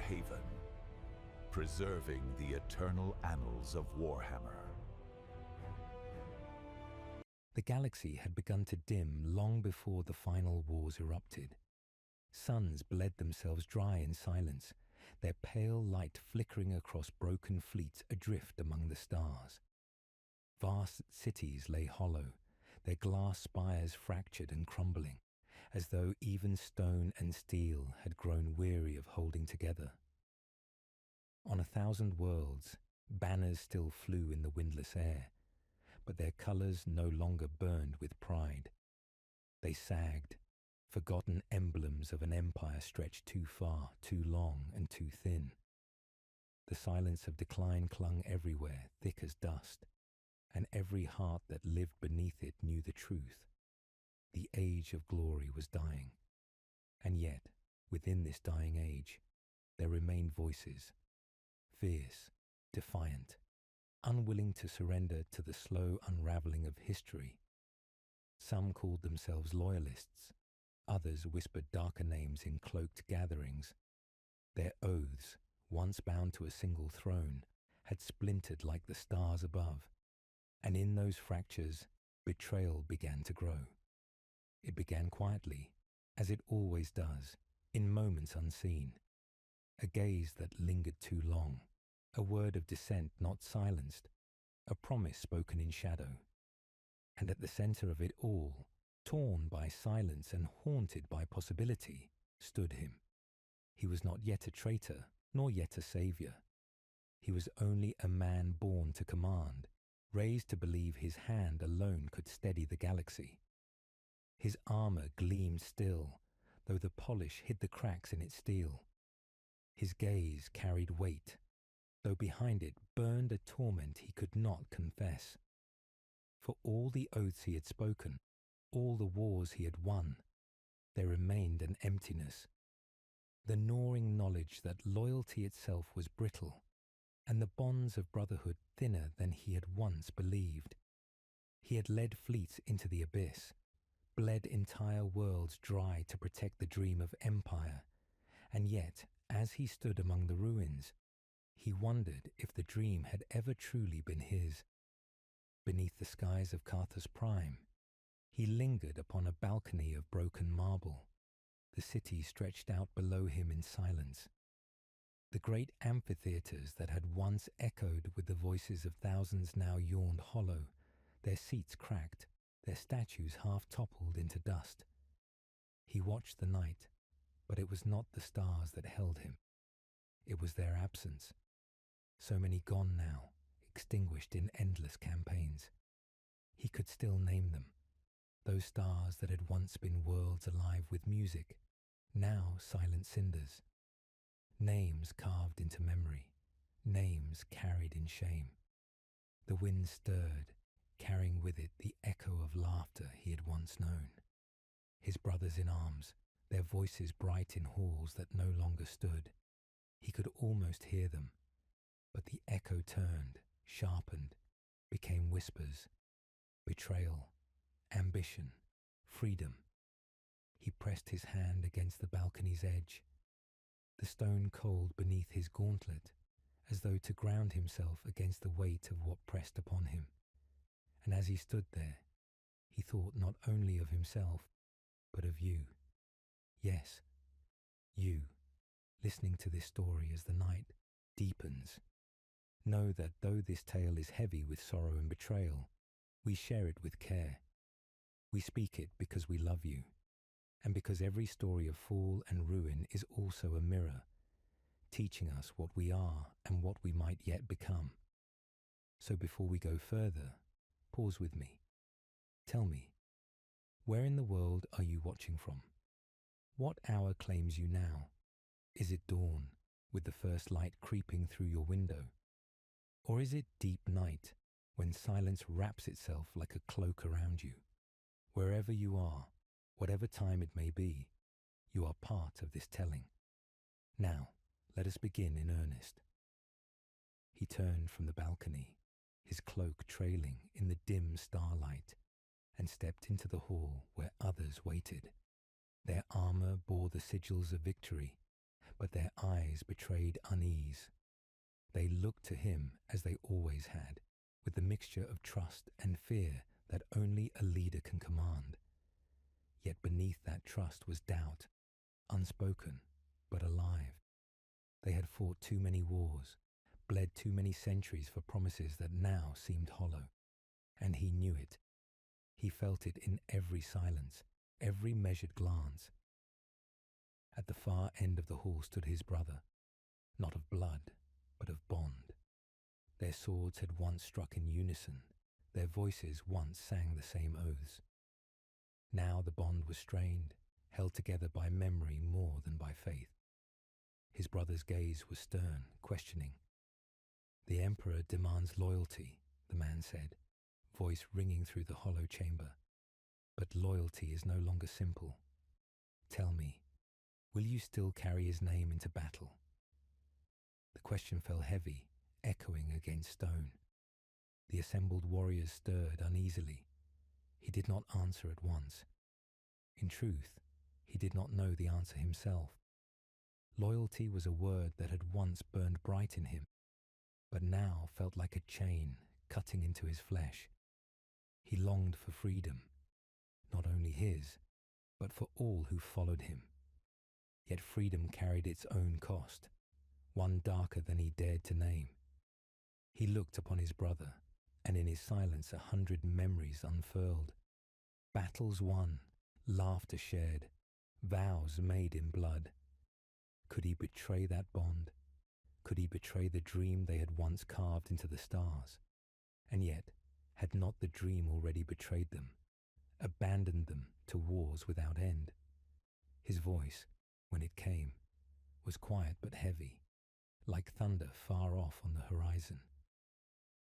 haven, preserving the eternal annals of Warhammer. The galaxy had begun to dim long before the final wars erupted. Suns bled themselves dry in silence, their pale light flickering across broken fleets adrift among the stars. Vast cities lay hollow, their glass spires fractured and crumbling, as though even stone and steel had grown weary of holding together. On 1,000 worlds, banners still flew in the windless air, but their colours no longer burned with pride. They sagged, forgotten emblems of an empire stretched too far, too long, and too thin. The silence of decline clung everywhere, thick as dust, and every heart that lived beneath it knew the truth. The age of glory was dying, and yet, within this dying age, there remained voices, fierce, defiant, unwilling to surrender to the slow unravelling of history. Some called themselves loyalists, others whispered darker names in cloaked gatherings. Their oaths, once bound to a single throne, had splintered like the stars above, and in those fractures, betrayal began to grow. It began quietly, as it always does, in moments unseen. A gaze that lingered too long, a word of dissent not silenced, a promise spoken in shadow. And at the centre of it all, torn by silence and haunted by possibility, stood him. He was not yet a traitor, nor yet a saviour. He was only a man born to command, raised to believe his hand alone could steady the galaxy. His armour gleamed still, though the polish hid the cracks in its steel. His gaze carried weight, though behind it burned a torment he could not confess. For all the oaths he had spoken, all the wars he had won, there remained an emptiness. The gnawing knowledge that loyalty itself was brittle, and the bonds of brotherhood thinner than he had once believed. He had led fleets into the abyss, bled entire worlds dry to protect the dream of empire, and yet, as he stood among the ruins, he wondered if the dream had ever truly been his. Beneath the skies of Carthus Prime, he lingered upon a balcony of broken marble. The city stretched out below him in silence. The great amphitheatres that had once echoed with the voices of thousands now yawned hollow, their seats cracked, their statues half toppled into dust. He watched the night, but it was not the stars that held him. It was their absence. So many gone now, extinguished in endless campaigns. He could still name them, those stars that had once been worlds alive with music, now silent cinders. Names carved into memory, names carried in shame. The wind stirred, carrying with it the echo of laughter he had once known. His brothers in arms, their voices bright in halls that no longer stood. He could almost hear them, but the echo turned, sharpened, became whispers. Betrayal, ambition, freedom. He pressed his hand against the balcony's edge, the stone cold beneath his gauntlet, as though to ground himself against the weight of what pressed upon him. And as he stood there, he thought not only of himself, but of you. Yes, you, listening to this story as the night deepens. Know that though this tale is heavy with sorrow and betrayal, we share it with care. We speak it because we love you, and because every story of fall and ruin is also a mirror, teaching us what we are and what we might yet become. So before we go further, pause with me. Tell me, where in the world are you watching from? What hour claims you now? Is it dawn, with the first light creeping through your window? Or is it deep night, when silence wraps itself like a cloak around you? Wherever you are, whatever time it may be, you are part of this telling. Now, let us begin in earnest. He turned from the balcony, his cloak trailing in the dim starlight, and stepped into the hall where others waited. Their armour bore the sigils of victory, but their eyes betrayed unease. They looked to him as they always had, with the mixture of trust and fear that only a leader can command. Yet beneath that trust was doubt, unspoken but alive. They had fought too many wars, bled too many centuries for promises that now seemed hollow. And he knew it. He felt it in every silence, every measured glance. At the far end of the hall stood his brother, not of blood, but of bond. Their swords had once struck in unison, their voices once sang the same oaths. Now the bond was strained, held together by memory more than by faith. His brother's gaze was stern, questioning. "The Emperor demands loyalty," the man said, voice ringing through the hollow chamber. "But loyalty is no longer simple. Tell me, will you still carry his name into battle?" The question fell heavy, echoing against stone. The assembled warriors stirred uneasily. He did not answer at once. In truth, he did not know the answer himself. Loyalty was a word that had once burned bright in him, but now felt like a chain cutting into his flesh. He longed for freedom, not only his, but for all who followed him. Yet freedom carried its own cost, one darker than he dared to name. He looked upon his brother, and in his silence 100 memories unfurled. Battles won, laughter shared, vows made in blood. Could he betray that bond? Could he betray the dream they had once carved into the stars? And yet, had not the dream already betrayed them, abandoned them to wars without end? His voice, when it came, was quiet but heavy, like thunder far off on the horizon.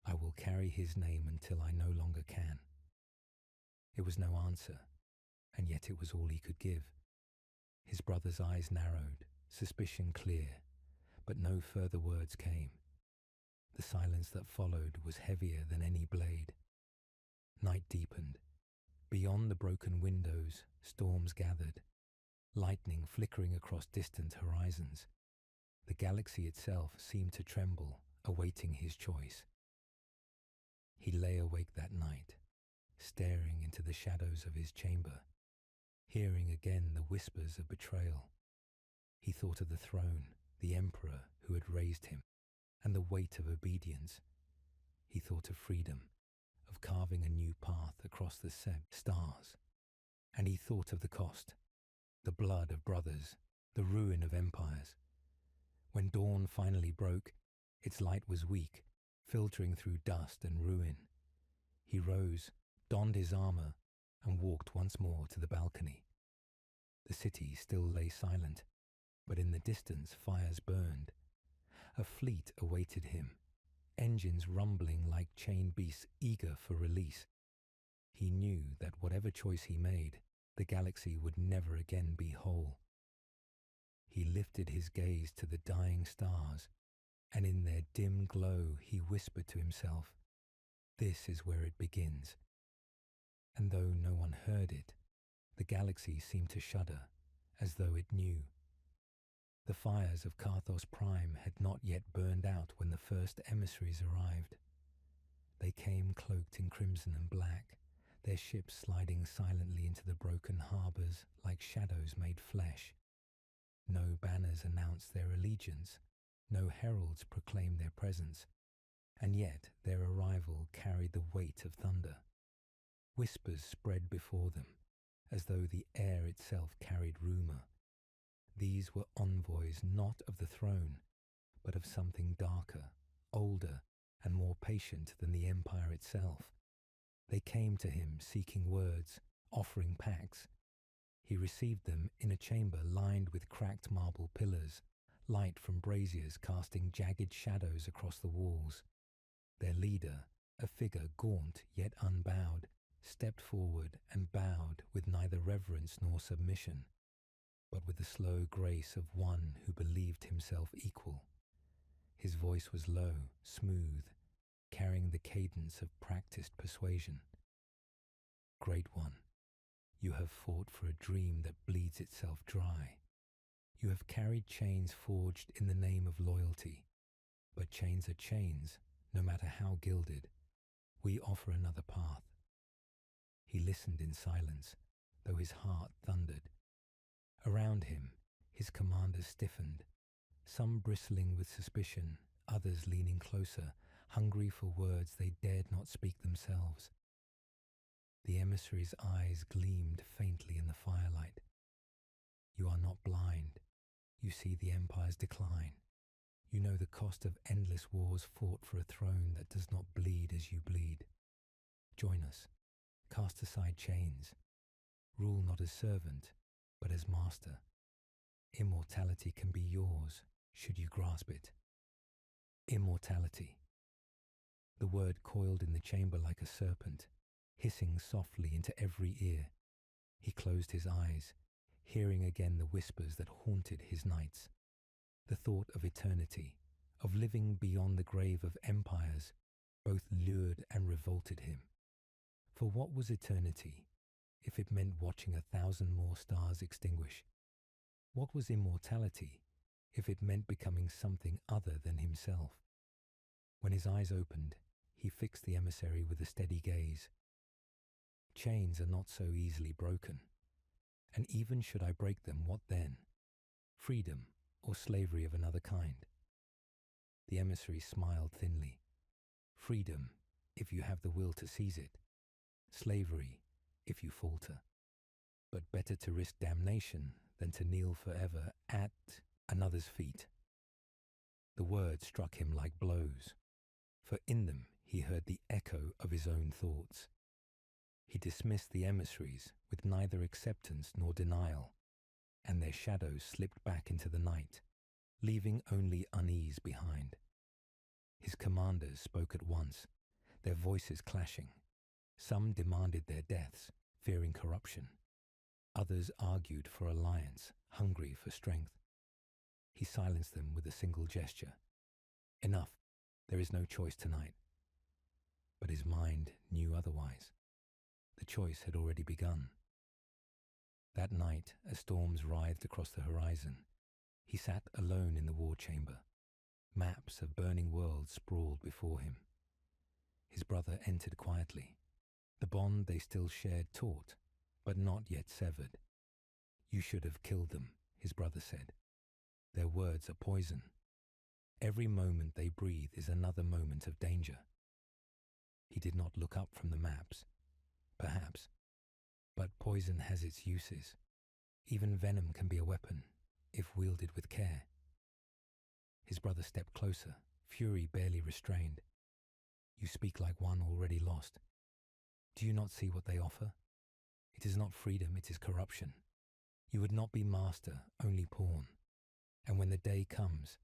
"I will carry his name until I no longer can." It was no answer, and yet it was all he could give. His brother's eyes narrowed, suspicion clear, but no further words came. The silence that followed was heavier than any blade. Night deepened. Beyond the broken windows, storms gathered, lightning flickering across distant horizons. The galaxy itself seemed to tremble, awaiting his choice. He lay awake that night, staring into the shadows of his chamber, hearing again the whispers of betrayal. He thought of the throne, the emperor who had raised him, and the weight of obedience. He thought of freedom, of carving a new path across the stars. And he thought of the cost, the blood of brothers, the ruin of empires. When dawn finally broke, its light was weak, filtering through dust and ruin. He rose, donned his armor, and walked once more to the balcony. The city still lay silent, but in the distance fires burned. A fleet awaited him, engines rumbling like chained beasts eager for release. He knew that whatever choice he made, the galaxy would never again be whole. He lifted his gaze to the dying stars, and in their dim glow he whispered to himself, "This is where it begins." And though no one heard it, the galaxy seemed to shudder, as though it knew. The fires of Carthos Prime had not yet burned out when the first emissaries arrived. They came cloaked in crimson and black, their ships sliding silently into the broken harbours like shadows made flesh. No banners announced their allegiance, no heralds proclaimed their presence, and yet their arrival carried the weight of thunder. Whispers spread before them, as though the air itself carried rumour. These were envoys not of the throne, but of something darker, older, and more patient than the empire itself. They came to him seeking words, offering pacts. He received them in a chamber lined with cracked marble pillars, light from braziers casting jagged shadows across the walls. Their leader, a figure gaunt yet unbowed, stepped forward and bowed with neither reverence nor submission, but with the slow grace of one who believed himself equal. His voice was low, smooth, carrying the cadence of practiced persuasion. "Great one, you have fought for a dream that bleeds itself dry. You have carried chains forged in the name of loyalty, but chains are chains, no matter how gilded. We offer another path. He listened in silence, though his heart thundered. Around him, his commanders stiffened, some bristling with suspicion, others leaning closer, hungry for words they dared not speak themselves. The emissary's eyes gleamed faintly in the firelight. You are not blind. You see the Empire's decline. You know the cost of endless wars fought for a throne that does not bleed as you bleed. Join us. Cast aside chains. Rule not as servant, but as master. Immortality can be yours, should you grasp it. Immortality. The word coiled in the chamber like a serpent, hissing softly into every ear. He closed his eyes, hearing again the whispers that haunted his nights. The thought of eternity, of living beyond the grave of empires, both lured and revolted him. For what was eternity, if it meant watching 1,000 more stars extinguish? What was immortality, if it meant becoming something other than himself? When his eyes opened, he fixed the emissary with a steady gaze. Chains are not so easily broken. And even should I break them, what then? Freedom or slavery of another kind? The emissary smiled thinly. Freedom, if you have the will to seize it. Slavery, if you falter. But better to risk damnation than to kneel forever at another's feet. The words struck him like blows, for in them he heard the echo of his own thoughts. He dismissed the emissaries with neither acceptance nor denial, and their shadows slipped back into the night, leaving only unease behind. His commanders spoke at once, their voices clashing. Some demanded their deaths, fearing corruption. Others argued for alliance, hungry for strength. He silenced them with a single gesture. Enough, there is no choice tonight. But his mind knew otherwise. The choice had already begun. That night, as storms writhed across the horizon, he sat alone in the war chamber. Maps of burning worlds sprawled before him. His brother entered quietly. The bond they still shared taut, but not yet severed. You should have killed them, his brother said. Their words are poison. Every moment they breathe is another moment of danger. He did not look up from the maps. Perhaps. But poison has its uses. Even venom can be a weapon, if wielded with care. His brother stepped closer, fury barely restrained. You speak like one already lost. Do you not see what they offer? It is not freedom, it is corruption. You would not be master, only pawn. And when the day comes,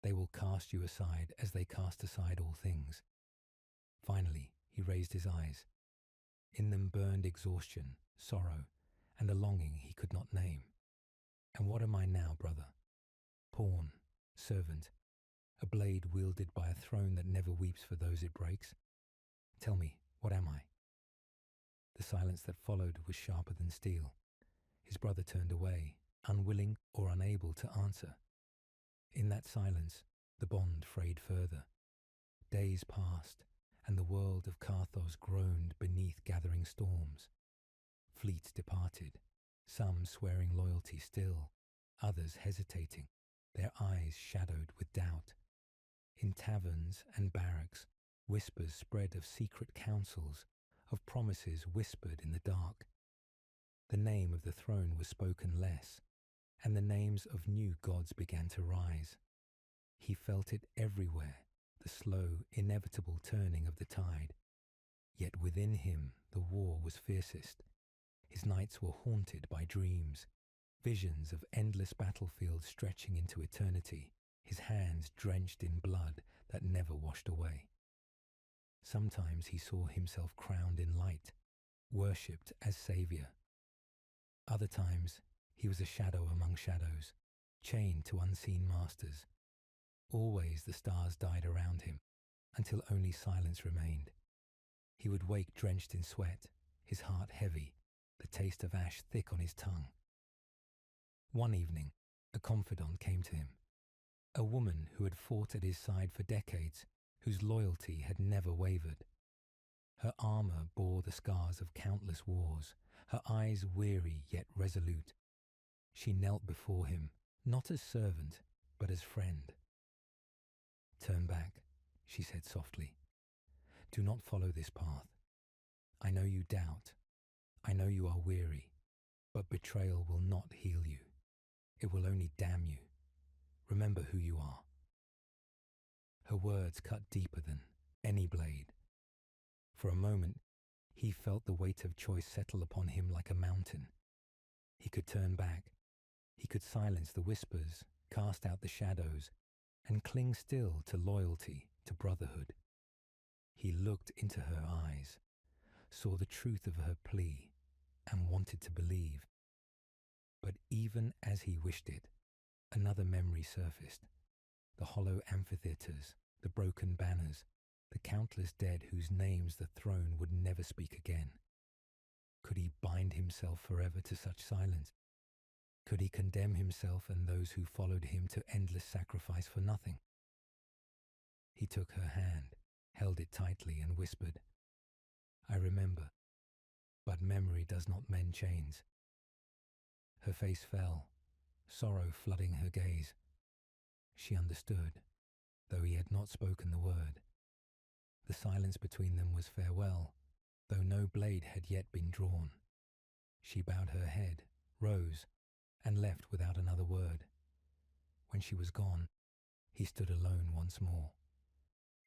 they will cast you aside as they cast aside all things. Finally, he raised his eyes. In them burned exhaustion, sorrow, and a longing he could not name. And what am I now, brother? Pawn, servant, a blade wielded by a throne that never weeps for those it breaks? Tell me, what am I? The silence that followed was sharper than steel. His brother turned away, unwilling or unable to answer. In that silence, the bond frayed further. Days passed, and the world of Carthos groaned beneath gathering storms. Fleets departed, some swearing loyalty still, others hesitating, their eyes shadowed with doubt. In taverns and barracks, whispers spread of secret councils, of promises whispered in the dark. The name of the throne was spoken less, and the names of new gods began to rise. He felt it everywhere, the slow, inevitable turning of the tide. Yet within him the war was fiercest. His nights were haunted by dreams, visions of endless battlefields stretching into eternity, his hands drenched in blood that never washed away. Sometimes he saw himself crowned in light, worshipped as saviour. Other times he was a shadow among shadows, chained to unseen masters. Always the stars died around him, until only silence remained. He would wake drenched in sweat, his heart heavy, the taste of ash thick on his tongue. One evening, A confidant came to him, a woman who had fought at his side for decades, whose loyalty had never wavered. Her armour bore the scars of countless wars, her eyes weary yet resolute. She knelt before him, not as servant, but as friend. "Turn back," she said softly. "Do not follow this path. I know you doubt. I know you are weary, but betrayal will not heal you. It will only damn you. Remember who you are." Her words cut deeper than any blade. For a moment, he felt the weight of choice settle upon him like a mountain. He could turn back. He could silence the whispers, cast out the shadows, and cling still to loyalty, to brotherhood. He looked into her eyes, saw the truth of her plea, and wanted to believe. But even as he wished it, another memory surfaced. The hollow amphitheatres, the broken banners, the countless dead whose names the throne would never speak again. Could he bind himself forever to such silence? Could he condemn himself and those who followed him to endless sacrifice for nothing? He took her hand, held it tightly, and whispered, "I remember, but memory does not mend chains." Her face fell, sorrow flooding her gaze. She understood, though he had not spoken the word. The silence between them was farewell, though no blade had yet been drawn. She bowed her head, rose, and left without another word. When she was gone, he stood alone once more.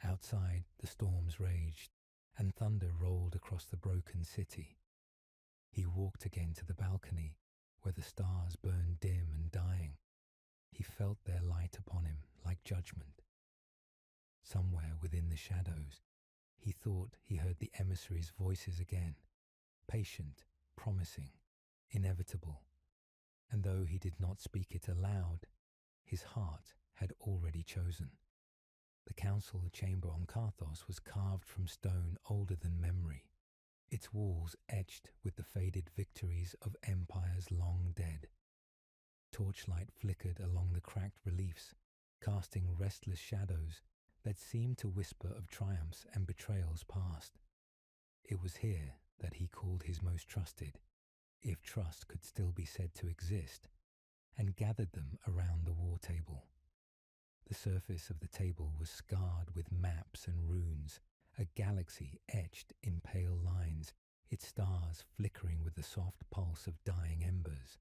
Outside, the storms raged, and thunder rolled across the broken city. He walked again to the balcony, where the stars burned dim and dying. He felt their light upon him like judgment. Somewhere within the shadows, he thought he heard the emissaries' voices again, patient, promising, inevitable. And though he did not speak it aloud, his heart had already chosen. The council chamber on Karthos was carved from stone older than memory, its walls etched with the faded victories of empires long dead. Torchlight flickered along the cracked reliefs, casting restless shadows that seemed to whisper of triumphs and betrayals past. It was here that he called his most trusted, if trust could still be said to exist, and gathered them around the war table. The surface of the table was scarred with maps and runes, a galaxy etched in pale lines, its stars flickering with the soft pulse of dying embers.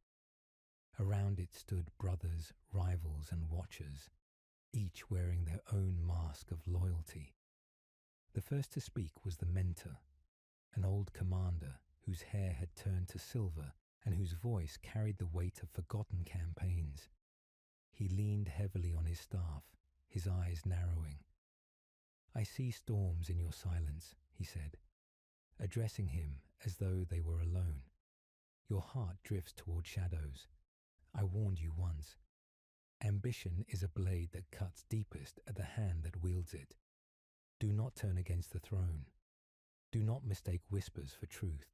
Around it stood brothers, rivals, and watchers, each wearing their own mask of loyalty. The first to speak was the mentor, an old commander whose hair had turned to silver and whose voice carried the weight of forgotten campaigns. He leaned heavily on his staff, his eyes narrowing. "I see storms in your silence," he said, addressing him as though they were alone. "Your heart drifts toward shadows. I warned you once. Ambition is a blade that cuts deepest at the hand that wields it. Do not turn against the throne. Do not mistake whispers for truth."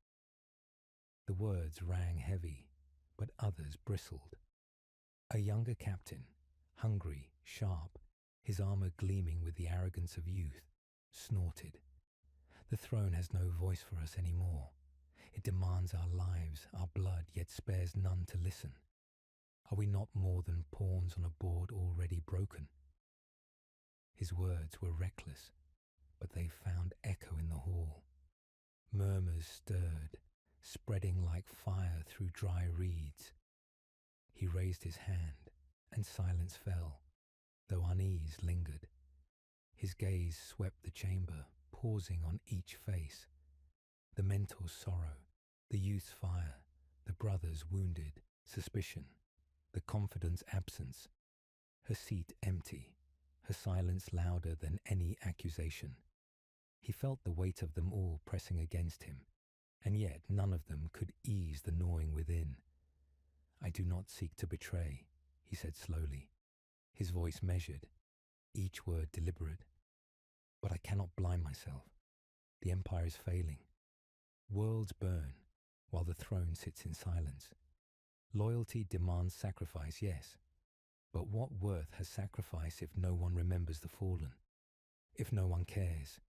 The words rang heavy, but others bristled. A younger captain, hungry, sharp, his armour gleaming with the arrogance of youth, snorted. "The throne has no voice for us any more. It demands our lives, our blood, yet spares none to listen. Are we not more than pawns on a board already broken?" His words were reckless, but they found echo in the hall. Murmurs stirred, spreading like fire through dry reeds. He raised his hand, and silence fell, though unease lingered. His gaze swept the chamber, pausing on each face. The mentor's sorrow, the youth's fire, the brother's wounded suspicion, the confidant's absence, her seat empty, her silence louder than any accusation. He felt the weight of them all pressing against him, and yet none of them could ease the gnawing within. "I do not seek to betray," he said slowly, his voice measured, each word deliberate. "But I cannot blind myself. The empire is failing. Worlds burn, while the throne sits in silence. Loyalty demands sacrifice, yes, But what worth has sacrifice if no one remembers the fallen? If no one cares?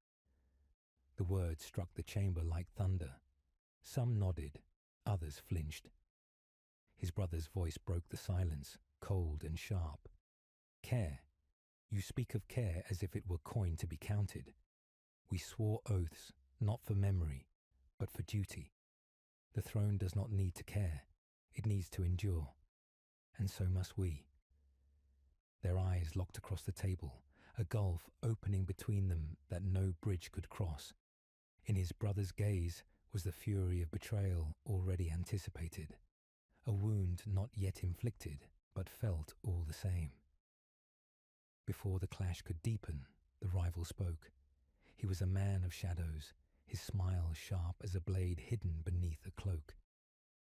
The words struck the chamber like thunder. Some nodded, others flinched. His brother's voice broke the silence, cold and sharp. Care? You speak of care as if it were coin to be counted. We swore oaths, not for memory, but for duty. The throne does not need to care. It needs to endure. And so must we. Their eyes locked across the table, a gulf opening between them that no bridge could cross. In his brother's gaze was the fury of betrayal already anticipated, a wound not yet inflicted, but felt all the same. Before the clash could deepen, the rival spoke. He was a man of shadows, his smile sharp as a blade hidden beneath a cloak.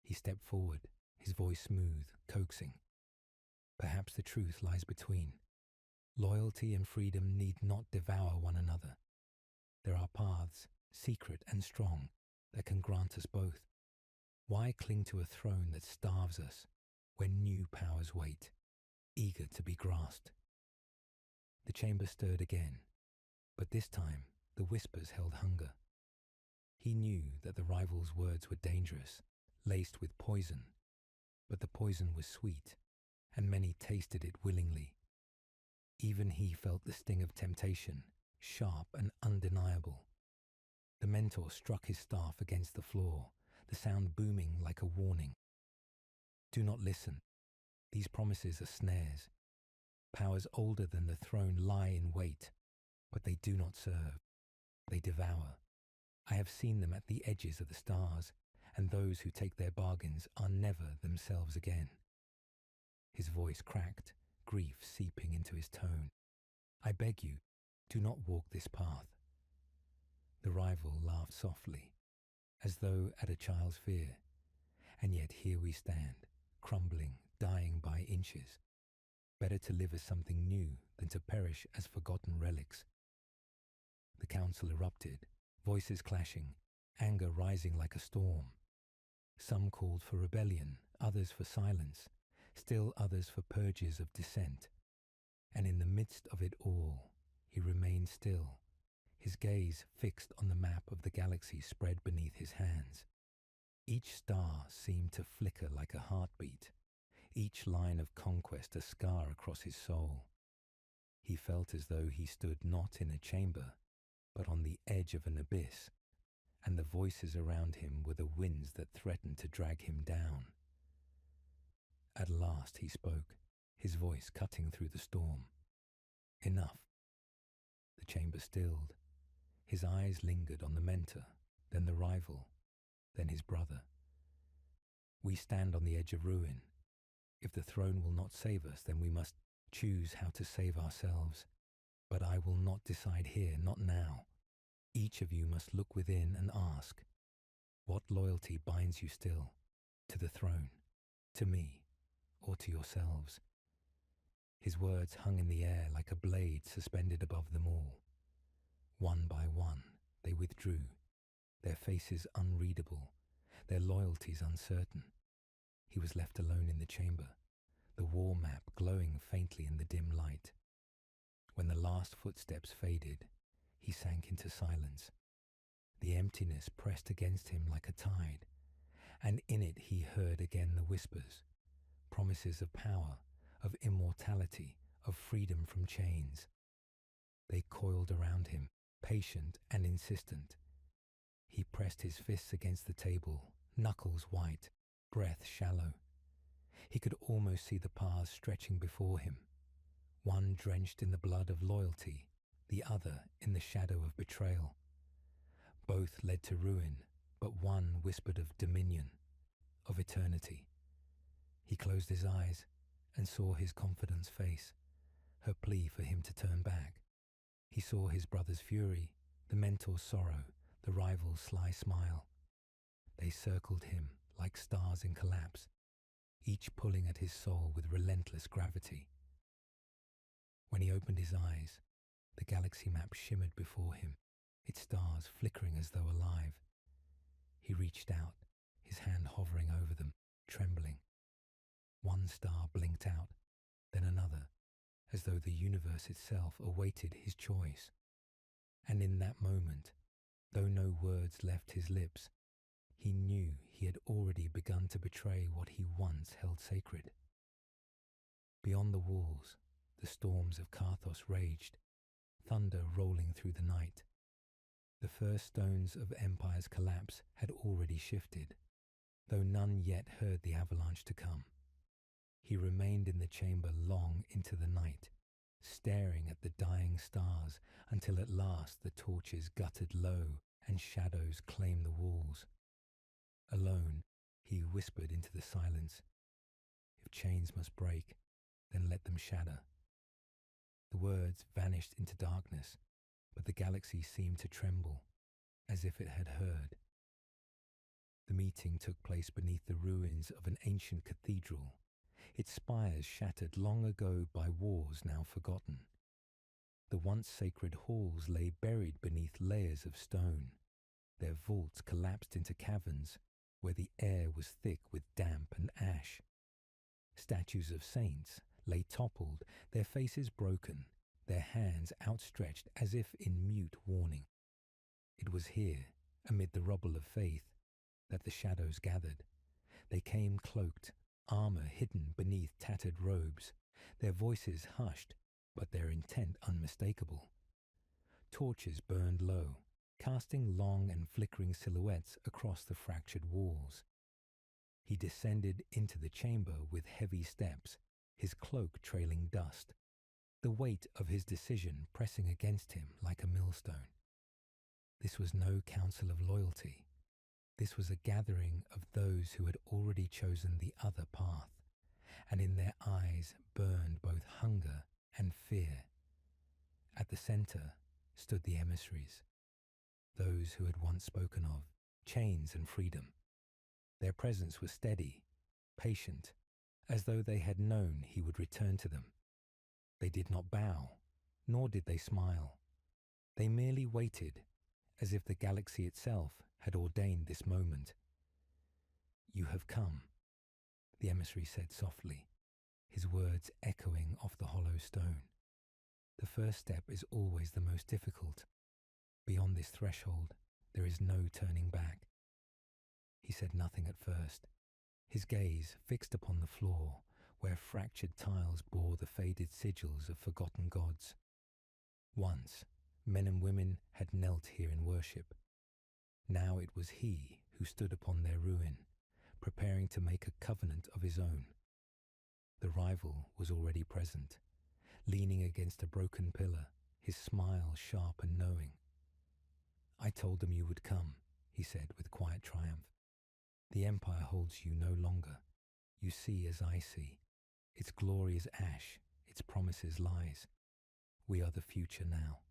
He stepped forward, his voice smooth, coaxing. Perhaps the truth lies between. Loyalty and freedom need not devour one another. There are paths, secret and strong, that can grant us both. Why cling to a throne that starves us when new powers wait, eager to be grasped? The chamber stirred again, but this time the whispers held hunger. He knew that the rival's words were dangerous, laced with poison, but the poison was sweet, and many tasted it willingly. Even he felt the sting of temptation, sharp and undeniable. The mentor struck his staff against the floor, the sound booming like a warning. Do not listen. These promises are snares. Powers older than the throne lie in wait, but they do not serve. They devour. I have seen them at the edges of the stars, and those who take their bargains are never themselves again. His voice cracked, grief seeping into his tone. I beg you, do not walk this path. The rival laughed softly, as though at a child's fear. And yet here we stand, crumbling, dying by inches. Better to live as something new than to perish as forgotten relics. The council erupted, voices clashing, anger rising like a storm. Some called for rebellion, others for silence, still others for purges of dissent. And in the midst of it all, he remained still, his gaze fixed on the map of the galaxy spread beneath his hands. Each star seemed to flicker like a heartbeat, each line of conquest a scar across his soul. He felt as though he stood not in a chamber, but on the edge of an abyss, and the voices around him were the winds that threatened to drag him down. At last he spoke, his voice cutting through the storm. Enough. The chamber stilled. His eyes lingered on the mentor, then the rival, then his brother. We stand on the edge of ruin. If the throne will not save us, then we must choose how to save ourselves. But I will not decide here, not now. Each of you must look within and ask, what loyalty binds you still? To the throne, to me, or to yourselves? His words hung in the air like a blade suspended above them all. One by one, they withdrew, their faces unreadable, their loyalties uncertain. He was left alone in the chamber, the war map glowing faintly in the dim light. When the last footsteps faded, he sank into silence. The emptiness pressed against him like a tide, and in it he heard again the whispers, promises of power, of immortality, of freedom from chains. They coiled around him, patient and insistent. He pressed his fists against the table, knuckles white, breath shallow. He could almost see the paths stretching before him, one drenched in the blood of loyalty, the other in the shadow of betrayal. Both led to ruin, but one whispered of dominion, of eternity. He closed his eyes and saw his confidant's face, her plea for him to turn back. He saw his brother's fury, the mentor's sorrow, the rival's sly smile. They circled him like stars in collapse, each pulling at his soul with relentless gravity. When he opened his eyes, the galaxy map shimmered before him, its stars flickering as though alive. He reached out, his hand hovering over them, trembling. One star blinked out, then another, as though the universe itself awaited his choice. And in that moment, though no words left his lips, he knew he had already begun to betray what he once held sacred. Beyond the walls, the storms of Karthos raged, thunder rolling through the night. The first stones of Empire's collapse had already shifted, though none yet heard the avalanche to come. He remained in the chamber long into the night, staring at the dying stars until at last the torches guttered low and shadows claimed the walls. Alone, he whispered into the silence, "If chains must break, then let them shatter." The words vanished into darkness, but the galaxy seemed to tremble, as if it had heard. The meeting took place beneath the ruins of an ancient cathedral, its spires shattered long ago by wars now forgotten. The once sacred halls lay buried beneath layers of stone, their vaults collapsed into caverns where the air was thick with damp and ash. Statues of saints lay toppled, their faces broken, their hands outstretched as if in mute warning. It was here, amid the rubble of faith, that the shadows gathered. They came cloaked, armor hidden beneath tattered robes, their voices hushed, but their intent unmistakable. Torches burned low, casting long and flickering silhouettes across the fractured walls. He descended into the chamber with heavy steps, his cloak trailing dust, the weight of his decision pressing against him like a millstone. This was no council of loyalty. This was a gathering of those who had already chosen the other path, and in their eyes burned both hunger and fear. At the center stood the emissaries, those who had once spoken of chains and freedom. Their presence was steady, patient, as though they had known he would return to them. They did not bow, nor did they smile. They merely waited, as if the galaxy itself had ordained this moment. "You have come," the emissary said softly, his words echoing off the hollow stone. "The first step is always the most difficult. Beyond this threshold, there is no turning back." He said nothing at first, his gaze fixed upon the floor, where fractured tiles bore the faded sigils of forgotten gods. Once, men and women had knelt here in worship. Now it was he who stood upon their ruin, preparing to make a covenant of his own. The rival was already present, leaning against a broken pillar, his smile sharp and knowing. "I told them you would come," he said with quiet triumph. "The Empire holds you no longer. You see as I see. Its glory is ash, its promises lies. We are the future now."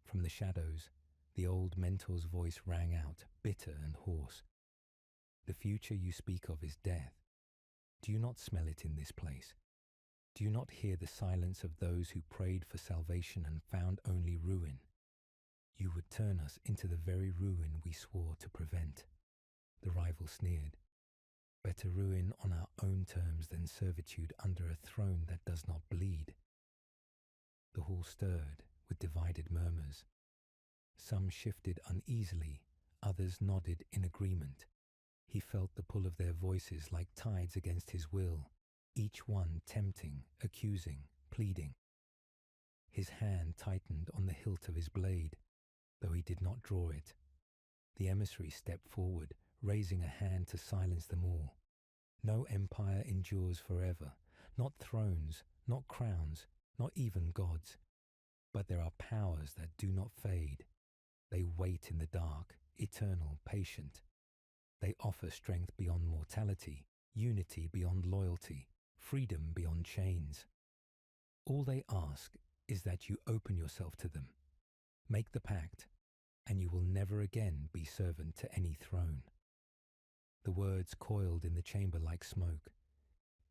From the shadows, the old mentor's voice rang out, bitter and hoarse. "The future you speak of is death. Do you not smell it in this place? Do you not hear the silence of those who prayed for salvation and found only ruin? You would turn us into the very ruin we swore to prevent." The rival sneered. "Better ruin on our own terms than servitude under a throne that does not bleed." The hall stirred with divided murmurs. Some shifted uneasily, others nodded in agreement. He felt the pull of their voices like tides against his will, each one tempting, accusing, pleading. His hand tightened on the hilt of his blade, though he did not draw it. The emissary stepped forward, raising a hand to silence them all. No empire endures forever, not thrones, not crowns, not even gods. But there are powers that do not fade. They wait in the dark, eternal, patient. They offer strength beyond mortality, unity beyond loyalty, freedom beyond chains. All they ask is that you open yourself to them. Make the pact, and you will never again be servant to any throne. The words coiled in the chamber like smoke.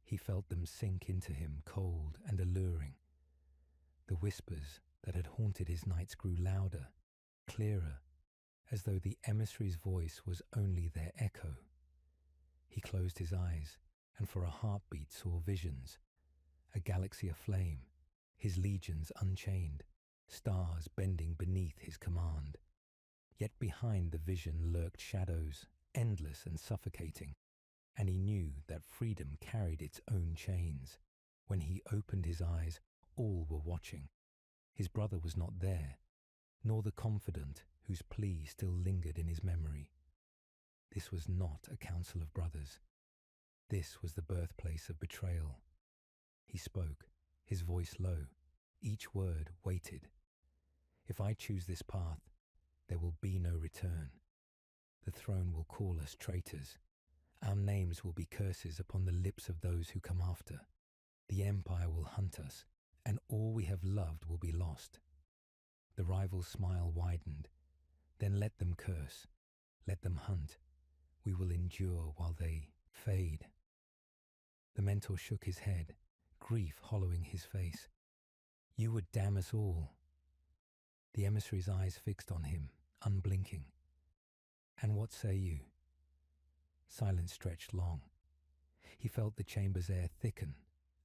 He felt them sink into him, cold and alluring. The whispers that had haunted his nights grew louder, clearer, as though the emissary's voice was only their echo. He closed his eyes, and for a heartbeat saw visions. a galaxy aflame, his legions unchained, stars bending beneath his command. Yet behind the vision lurked shadows, endless and suffocating, and he knew that freedom carried its own chains. When he opened his eyes, all were watching. His brother was not there, nor the confidant whose plea still lingered in his memory. This was not a council of brothers. This was the birthplace of betrayal. He spoke, his voice low, each word weighted. If I choose this path, there will be no return. The throne will call us traitors. Our names will be curses upon the lips of those who come after. The empire will hunt us, and all we have loved will be lost. The rival's smile widened. Then let them curse, let them hunt. We will endure while they fade. The mentor shook his head, grief hollowing his face. You would damn us all. The emissary's eyes fixed on him, unblinking. And what say you? Silence stretched long. He felt the chamber's air thicken,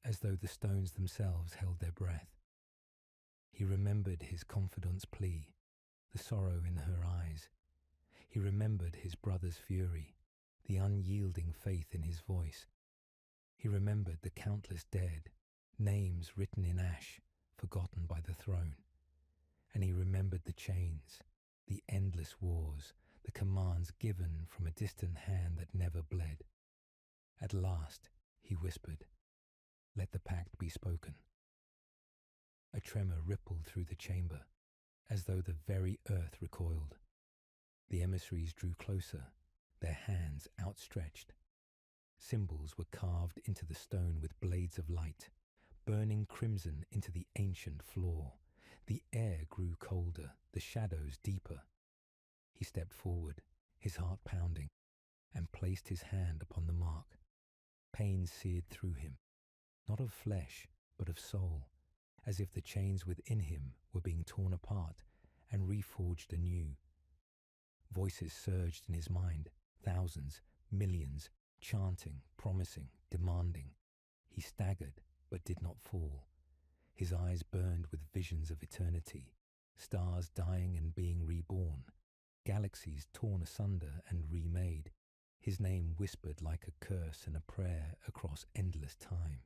as though the stones themselves held their breath. He remembered his confidant's plea, the sorrow in her eyes. He remembered his brother's fury, the unyielding faith in his voice. He remembered the countless dead, names written in ash, forgotten by the throne. And he remembered the chains, the endless wars, the commands given from a distant hand that never bled. At last, he whispered, "Let the pact be spoken." A tremor rippled through the chamber, as though the very earth recoiled. The emissaries drew closer, their hands outstretched. Symbols were carved into the stone with blades of light, burning crimson into the ancient floor. The air grew colder, the shadows deeper. He stepped forward, his heart pounding, and placed his hand upon the mark. Pain seared through him, not of flesh, but of soul, as if the chains within him were being torn apart and reforged anew. Voices surged in his mind, thousands, millions, chanting, promising, demanding. He staggered, but did not fall. His eyes burned with visions of eternity, stars dying and being reborn, galaxies torn asunder and remade, his name whispered like a curse and a prayer across endless time.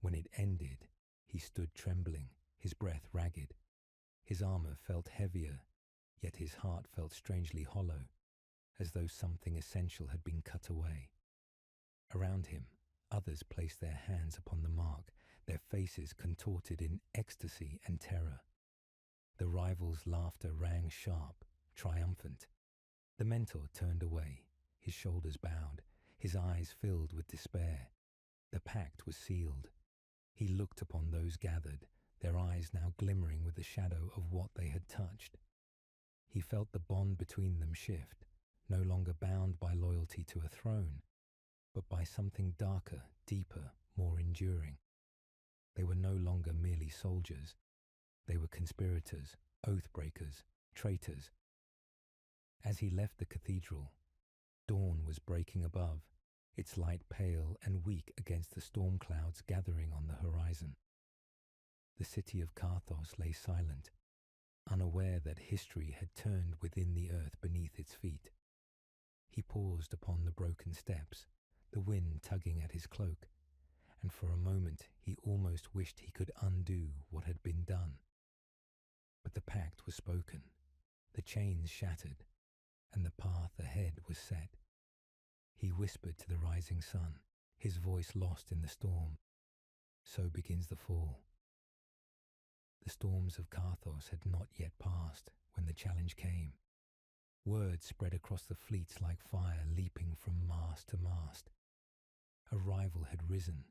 When it ended, he stood trembling, his breath ragged. His armor felt heavier, yet his heart felt strangely hollow, as though something essential had been cut away. Around him, others placed their hands upon the mark, their faces contorted in ecstasy and terror. The rival's laughter rang sharp, triumphant. The mentor turned away, his shoulders bowed, his eyes filled with despair. The pact was sealed. He looked upon those gathered, their eyes now glimmering with the shadow of what they had touched. He felt the bond between them shift, no longer bound by loyalty to a throne, but by something darker, deeper, more enduring. They were no longer merely soldiers. They were conspirators, oath-breakers, traitors. As he left the cathedral, dawn was breaking above, its light pale and weak against the storm clouds gathering on the horizon. The city of Carthos lay silent, unaware that history had turned within the earth beneath its feet. He paused upon the broken steps, the wind tugging at his cloak, and for a moment he almost wished he could undo what had been done. But the pact was spoken, the chains shattered, and the path ahead was set. He whispered to the rising sun, his voice lost in the storm. So begins the fall. The storms of Carthos had not yet passed when the challenge came. Word spread across the fleets like fire leaping from mast to mast. A rival had risen,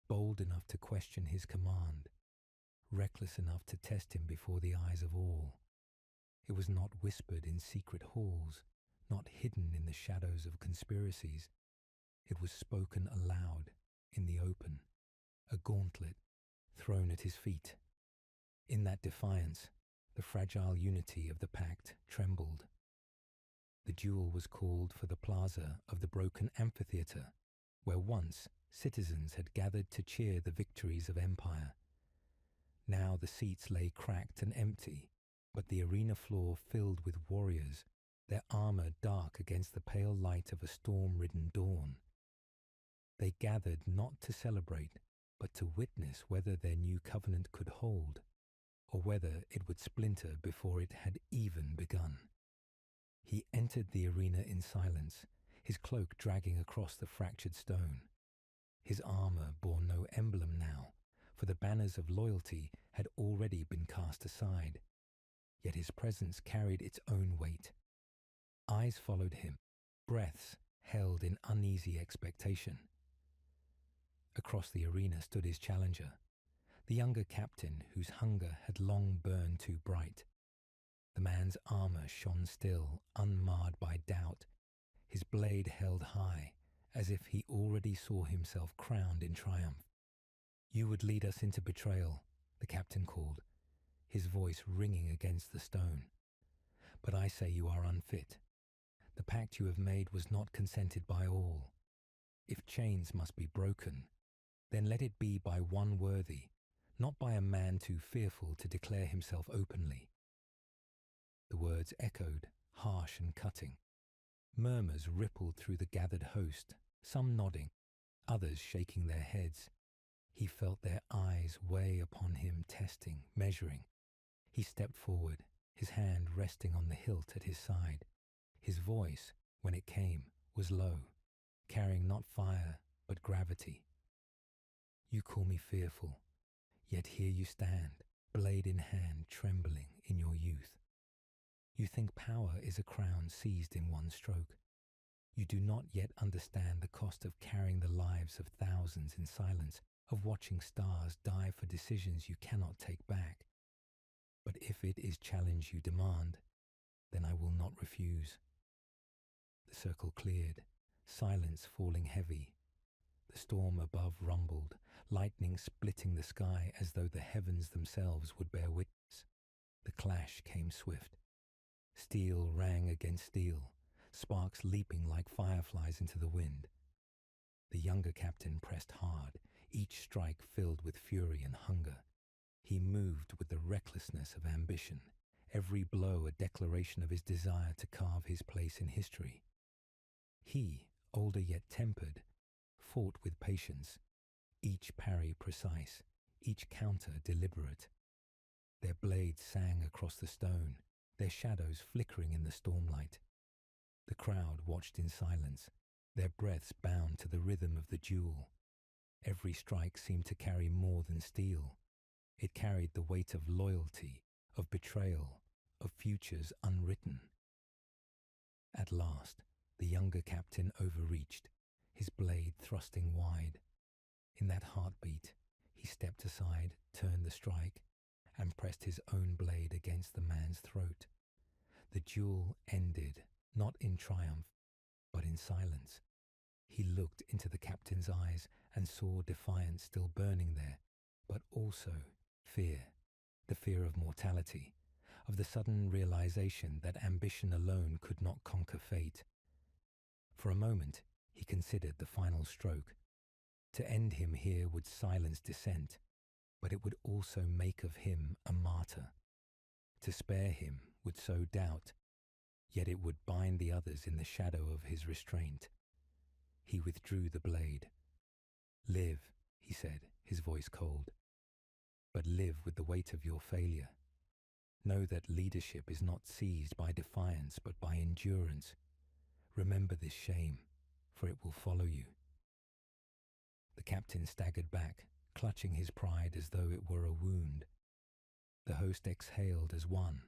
bold enough to question his command, reckless enough to test him before the eyes of all. It was not whispered in secret halls, not hidden in the shadows of conspiracies. It was spoken aloud, in the open, a gauntlet thrown at his feet. In that defiance, the fragile unity of the pact trembled. The duel was called for the plaza of the broken amphitheatre, where once citizens had gathered to cheer the victories of empire. Now the seats lay cracked and empty, but the arena floor filled with warriors, their armor dark against the pale light of a storm-ridden dawn. They gathered not to celebrate, but to witness whether their new covenant could hold, or whether it would splinter before it had even begun. He entered the arena in silence, his cloak dragging across the fractured stone. His armor bore no emblem now, for the banners of loyalty had already been cast aside. Yet his presence carried its own weight. Eyes followed him, breaths held in uneasy expectation. Across the arena stood his challenger, the younger captain whose hunger had long burned too bright. The man's armor shone still, unmarred by doubt, his blade held high, as if he already saw himself crowned in triumph. "You would lead us into betrayal," the captain called, his voice ringing against the stone. "But I say you are unfit. The pact you have made was not consented by all. If chains must be broken, then let it be by one worthy, not by a man too fearful to declare himself openly." The words echoed, harsh and cutting. Murmurs rippled through the gathered host, some nodding, others shaking their heads. He felt their eyes weigh upon him, testing, measuring. He stepped forward, his hand resting on the hilt at his side. His voice, when it came, was low, carrying not fire, but gravity. "You call me fearful, yet here you stand, blade in hand, trembling in your youth. You think power is a crown seized in one stroke. You do not yet understand the cost of carrying the lives of thousands in silence, of watching stars die for decisions you cannot take back. But if it is challenge you demand, then I will not refuse." The circle cleared, silence falling heavy. The storm above rumbled, lightning splitting the sky as though the heavens themselves would bear witness. The clash came swift. Steel rang against steel, sparks leaping like fireflies into the wind. The younger captain pressed hard, each strike filled with fury and hunger. He moved with the recklessness of ambition, every blow a declaration of his desire to carve his place in history. He, older yet tempered, fought with patience, each parry precise, each counter deliberate. Their blades sang across the stone, their shadows flickering in the stormlight. The crowd watched in silence, their breaths bound to the rhythm of the duel. Every strike seemed to carry more than steel. It carried the weight of loyalty, of betrayal, of futures unwritten. At last, the younger captain overreached, his blade thrusting wide. In that heartbeat, he stepped aside, turned the strike, and pressed his own blade against the man's throat. The duel ended, not in triumph, but in silence. He looked into the captain's eyes and saw defiance still burning there, but also fear, the fear of mortality, of the sudden realization that ambition alone could not conquer fate. For a moment, he considered the final stroke. To end him here would silence dissent, but it would also make of him a martyr. To spare him would sow doubt, yet it would bind the others in the shadow of his restraint. He withdrew the blade. "Live," he said, his voice cold, "but live with the weight of your failure. Know that leadership is not seized by defiance, but by endurance. Remember this shame, for it will follow you." The captain staggered back, clutching his pride as though it were a wound. The host exhaled as one,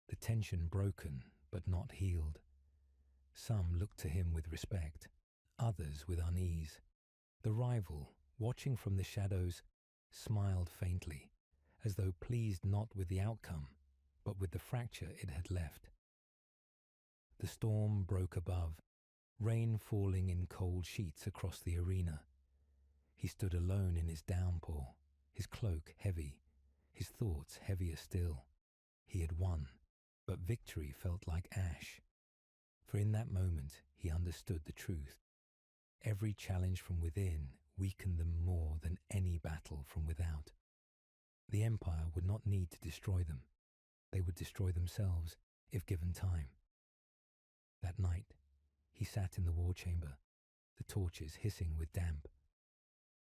the tension broken but not healed. Some looked to him with respect, others with unease. The rival, watching from the shadows, smiled faintly, as though pleased not with the outcome, but with the fracture it had left. The storm broke above, rain falling in cold sheets across the arena. He stood alone in his downpour, his cloak heavy, his thoughts heavier still. He had won, but victory felt like ash. For in that moment he understood the truth. Every challenge from within weaken them more than any battle from without. The Empire would not need to destroy them. They would destroy themselves if given time. That night, he sat in the war chamber, the torches hissing with damp.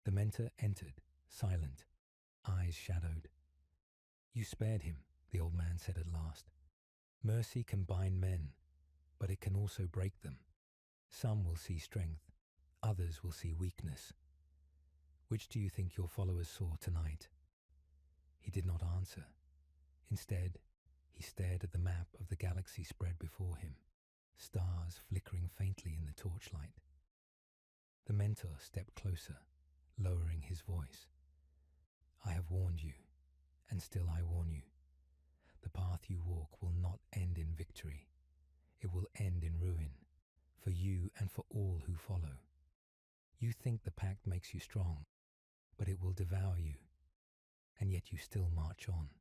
The mentor entered, silent, eyes shadowed. "You spared him," the old man said at last. "Mercy can bind men, but it can also break them. Some will see strength, others will see weakness. Which do you think your followers saw tonight?" He did not answer. Instead, he stared at the map of the galaxy spread before him, stars flickering faintly in the torchlight. The mentor stepped closer, lowering his voice. "I have warned you, and still I warn you. The path you walk will not end in victory. It will end in ruin, for you and for all who follow. You think the pact makes you strong, but it will devour you, and yet you still march on."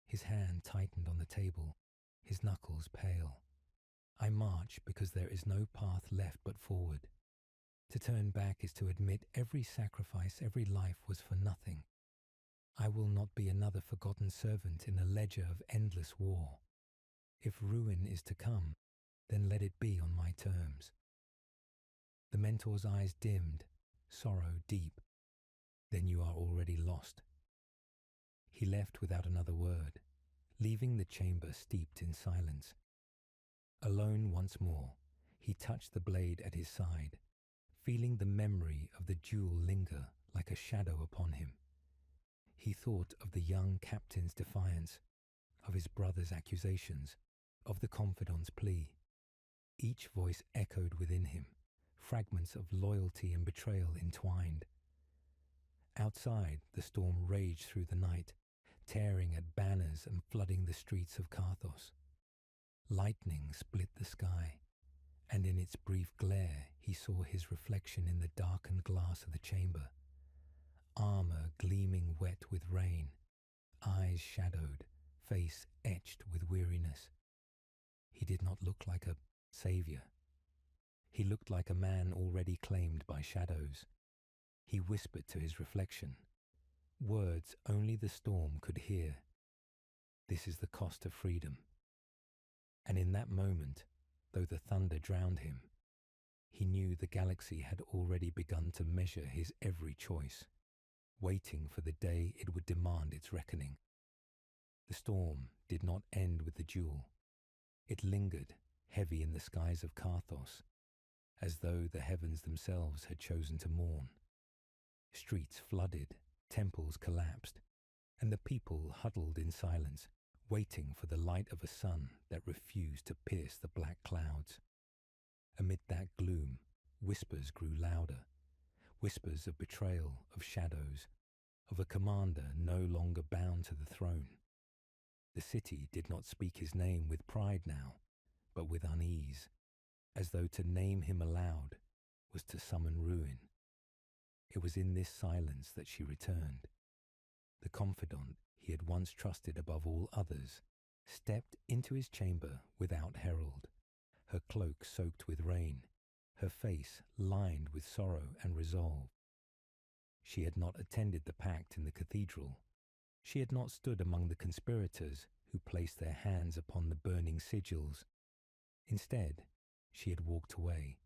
His hand tightened on the table, his knuckles pale. "I march because there is no path left but forward. To turn back is to admit every sacrifice, every life was for nothing. I will not be another forgotten servant in a ledger of endless war. If ruin is to come, then let it be on my terms." The mentor's eyes dimmed, sorrow deep. "Then you are already lost." He left without another word, leaving the chamber steeped in silence. Alone once more, he touched the blade at his side, feeling the memory of the duel linger like a shadow upon him. He thought of the young captain's defiance, of his brother's accusations, of the confidant's plea. Each voice echoed within him, fragments of loyalty and betrayal entwined. Outside, the storm raged through the night, tearing at banners and flooding the streets of Carthos. Lightning split the sky, and in its brief glare he saw his reflection in the darkened glass of the chamber. Armor gleaming wet with rain, eyes shadowed, face etched with weariness. He did not look like a savior. He looked like a man already claimed by shadows. He whispered to his reflection, words only the storm could hear. "This is the cost of freedom." And in that moment, though the thunder drowned him, he knew the galaxy had already begun to measure his every choice, waiting for the day it would demand its reckoning. The storm did not end with the duel. It lingered, heavy in the skies of Carthos, as though the heavens themselves had chosen to mourn. Streets flooded, temples collapsed, and the people huddled in silence, waiting for the light of a sun that refused to pierce the black clouds. Amid that gloom, whispers grew louder, whispers of betrayal, of shadows, of a commander no longer bound to the throne. The city did not speak his name with pride now, but with unease, as though to name him aloud was to summon ruin. It was in this silence that she returned. The confidant he had once trusted above all others stepped into his chamber without herald, her cloak soaked with rain, her face lined with sorrow and resolve. She had not attended the pact in the cathedral. She had not stood among the conspirators who placed their hands upon the burning sigils. Instead, she had walked away,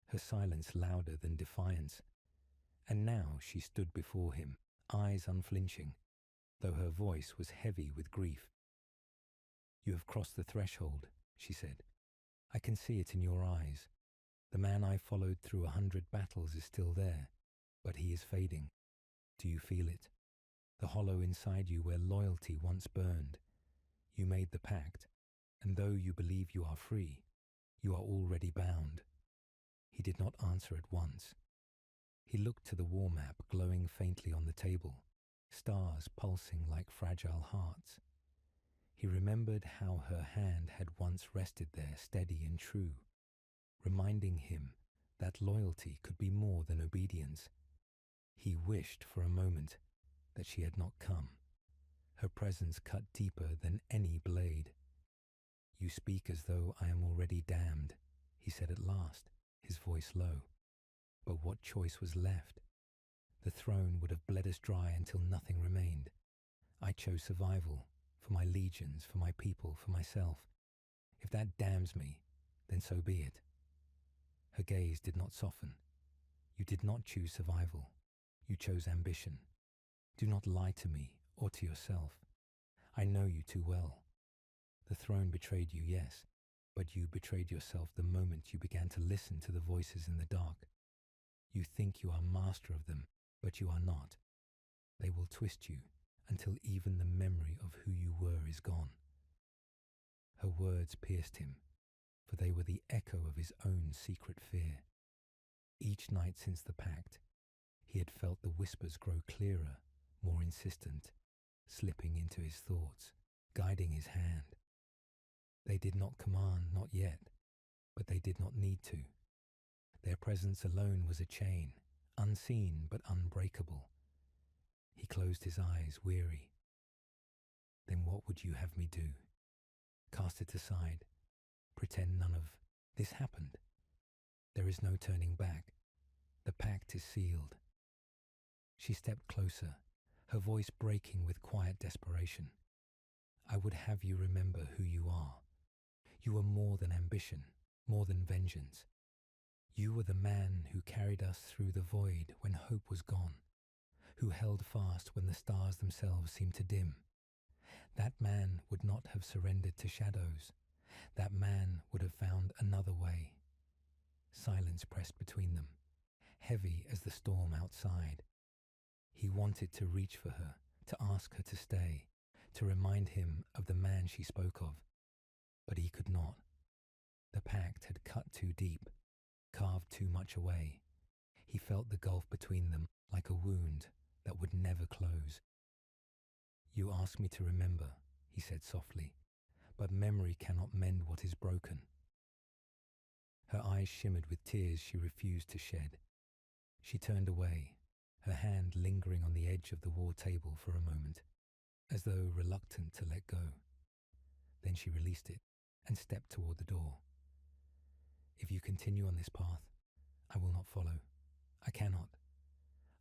her silence louder than defiance. And now she stood before him, eyes unflinching, though her voice was heavy with grief. "You have crossed the threshold," she said. "I can see it in your eyes. The man I followed through 100 battles is still there, but he is fading. Do you feel it? The hollow inside you where loyalty once burned. You made the pact, and though you believe you are free, you are already bound." He did not answer at once. He looked to the war map glowing faintly on the table, stars pulsing like fragile hearts. He remembered how her hand had once rested there steady and true, reminding him that loyalty could be more than obedience. He wished for a moment that she had not come. Her presence cut deeper than any blade. "You speak as though I am already damned," he said at last, his voice low. But what choice was left? The throne would have bled us dry until nothing remained. I chose survival, for my legions, for my people, for myself. If that damns me, then so be it. Her gaze did not soften. You did not choose survival. You chose ambition. Do not lie to me or to yourself. I know you too well. The throne betrayed you, yes, but you betrayed yourself the moment you began to listen to the voices in the dark. You think you are master of them, but you are not. They will twist you until even the memory of who you were is gone. Her words pierced him, for they were the echo of his own secret fear. Each night since the pact, he had felt the whispers grow clearer, more insistent, slipping into his thoughts, guiding his hand. They did not command, not yet, but they did not need to. Their presence alone was a chain, unseen but unbreakable. He closed his eyes, weary. Then what would you have me do? Cast it aside. Pretend none of this happened. There is no turning back. The pact is sealed. She stepped closer, her voice breaking with quiet desperation. I would have you remember who you are. You are more than ambition, more than vengeance. You were the man who carried us through the void when hope was gone, who held fast when the stars themselves seemed to dim. That man would not have surrendered to shadows. That man would have found another way. Silence pressed between them, heavy as the storm outside. He wanted to reach for her, to ask her to stay, to remind him of the man she spoke of. But he could not. The pact had cut too deep, carved too much away. He felt the gulf between them like a wound that would never close. You ask me to remember, he said softly, but memory cannot mend what is broken. Her eyes shimmered with tears she refused to shed. She turned away, her hand lingering on the edge of the war table for a moment, as though reluctant to let go. Then she released it and stepped toward the door. If you continue on this path, I will not follow. I cannot.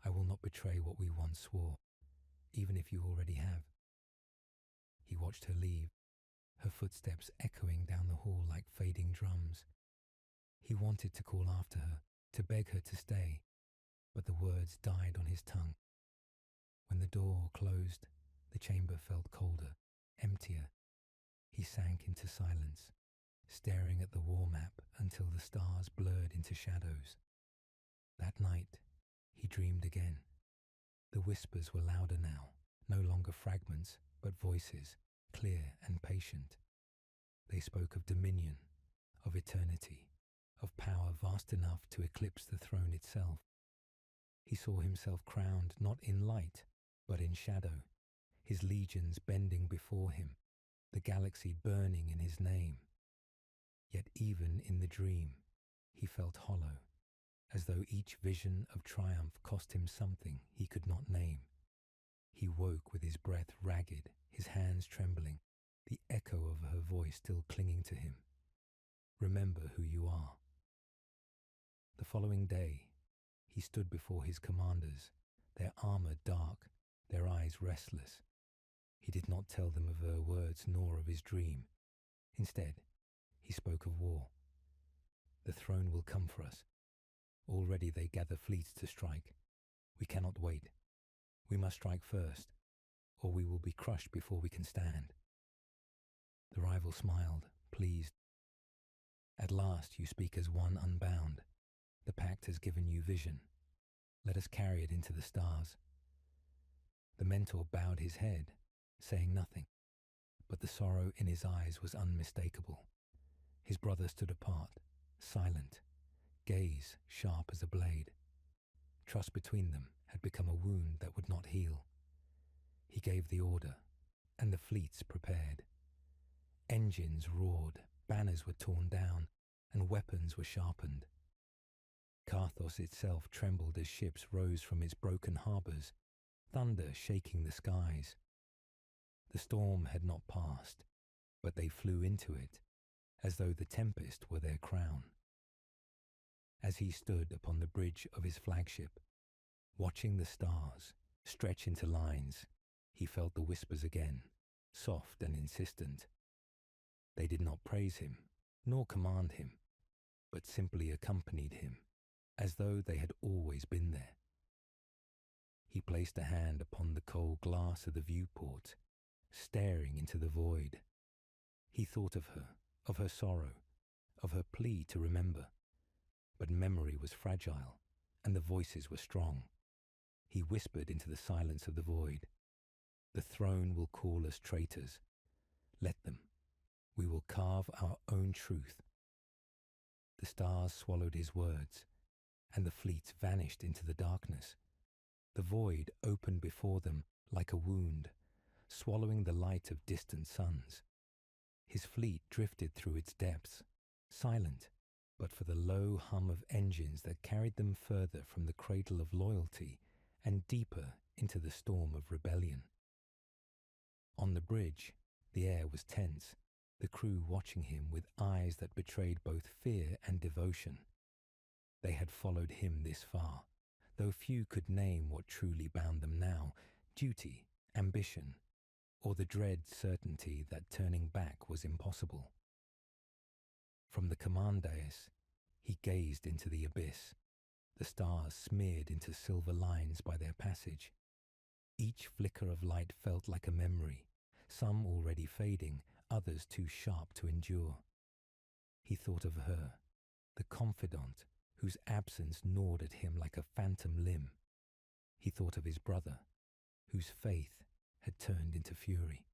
I will not betray what we once swore, even if you already have. He watched her leave, her footsteps echoing down the hall like fading drums. He wanted to call after her, to beg her to stay, but the words died on his tongue. When the door closed, the chamber felt colder, emptier. He sank into silence, staring at the war map until the stars blurred into shadows. That night, he dreamed again. The whispers were louder now, no longer fragments, but voices, clear and patient. They spoke of dominion, of eternity, of power vast enough to eclipse the throne itself. He saw himself crowned not in light, but in shadow, his legions bending before him, the galaxy burning in his name. Yet even in the dream, he felt hollow, as though each vision of triumph cost him something he could not name. He woke with his breath ragged, his hands trembling, the echo of her voice still clinging to him. Remember who you are. The following day, he stood before his commanders, their armor dark, their eyes restless. He did not tell them of her words nor of his dream. Instead, he spoke of war. The throne will come for us. Already they gather fleets to strike. We cannot wait. We must strike first, or we will be crushed before we can stand. The rival smiled, pleased. At last you speak as one unbound. The pact has given you vision. Let us carry it into the stars. The mentor bowed his head, saying nothing, but the sorrow in his eyes was unmistakable. His brother stood apart, silent, gaze sharp as a blade. Trust between them had become a wound that would not heal. He gave the order, and the fleets prepared. Engines roared, banners were torn down, and weapons were sharpened. Karthos itself trembled as ships rose from its broken harbours, thunder shaking the skies. The storm had not passed, but they flew into it, as though the tempest were their crown. As he stood upon the bridge of his flagship, watching the stars stretch into lines, he felt the whispers again, soft and insistent. They did not praise him, nor command him, but simply accompanied him, as though they had always been there. He placed a hand upon the cold glass of the viewport, staring into the void. He thought of her sorrow, of her plea to remember. But memory was fragile, and the voices were strong. He whispered into the silence of the void, "The throne will call us traitors. Let them. We will carve our own truth." The stars swallowed his words, and the fleets vanished into the darkness. The void opened before them like a wound, swallowing the light of distant suns. His fleet drifted through its depths, silent, but for the low hum of engines that carried them further from the cradle of loyalty and deeper into the storm of rebellion. On the bridge, the air was tense, the crew watching him with eyes that betrayed both fear and devotion. They had followed him this far, though few could name what truly bound them now: duty, ambition, or the dread certainty that turning back was impossible. From the command dais, he gazed into the abyss, the stars smeared into silver lines by their passage. Each flicker of light felt like a memory, some already fading, others too sharp to endure. He thought of her, the confidant whose absence gnawed at him like a phantom limb. He thought of his brother, whose faith had turned into fury.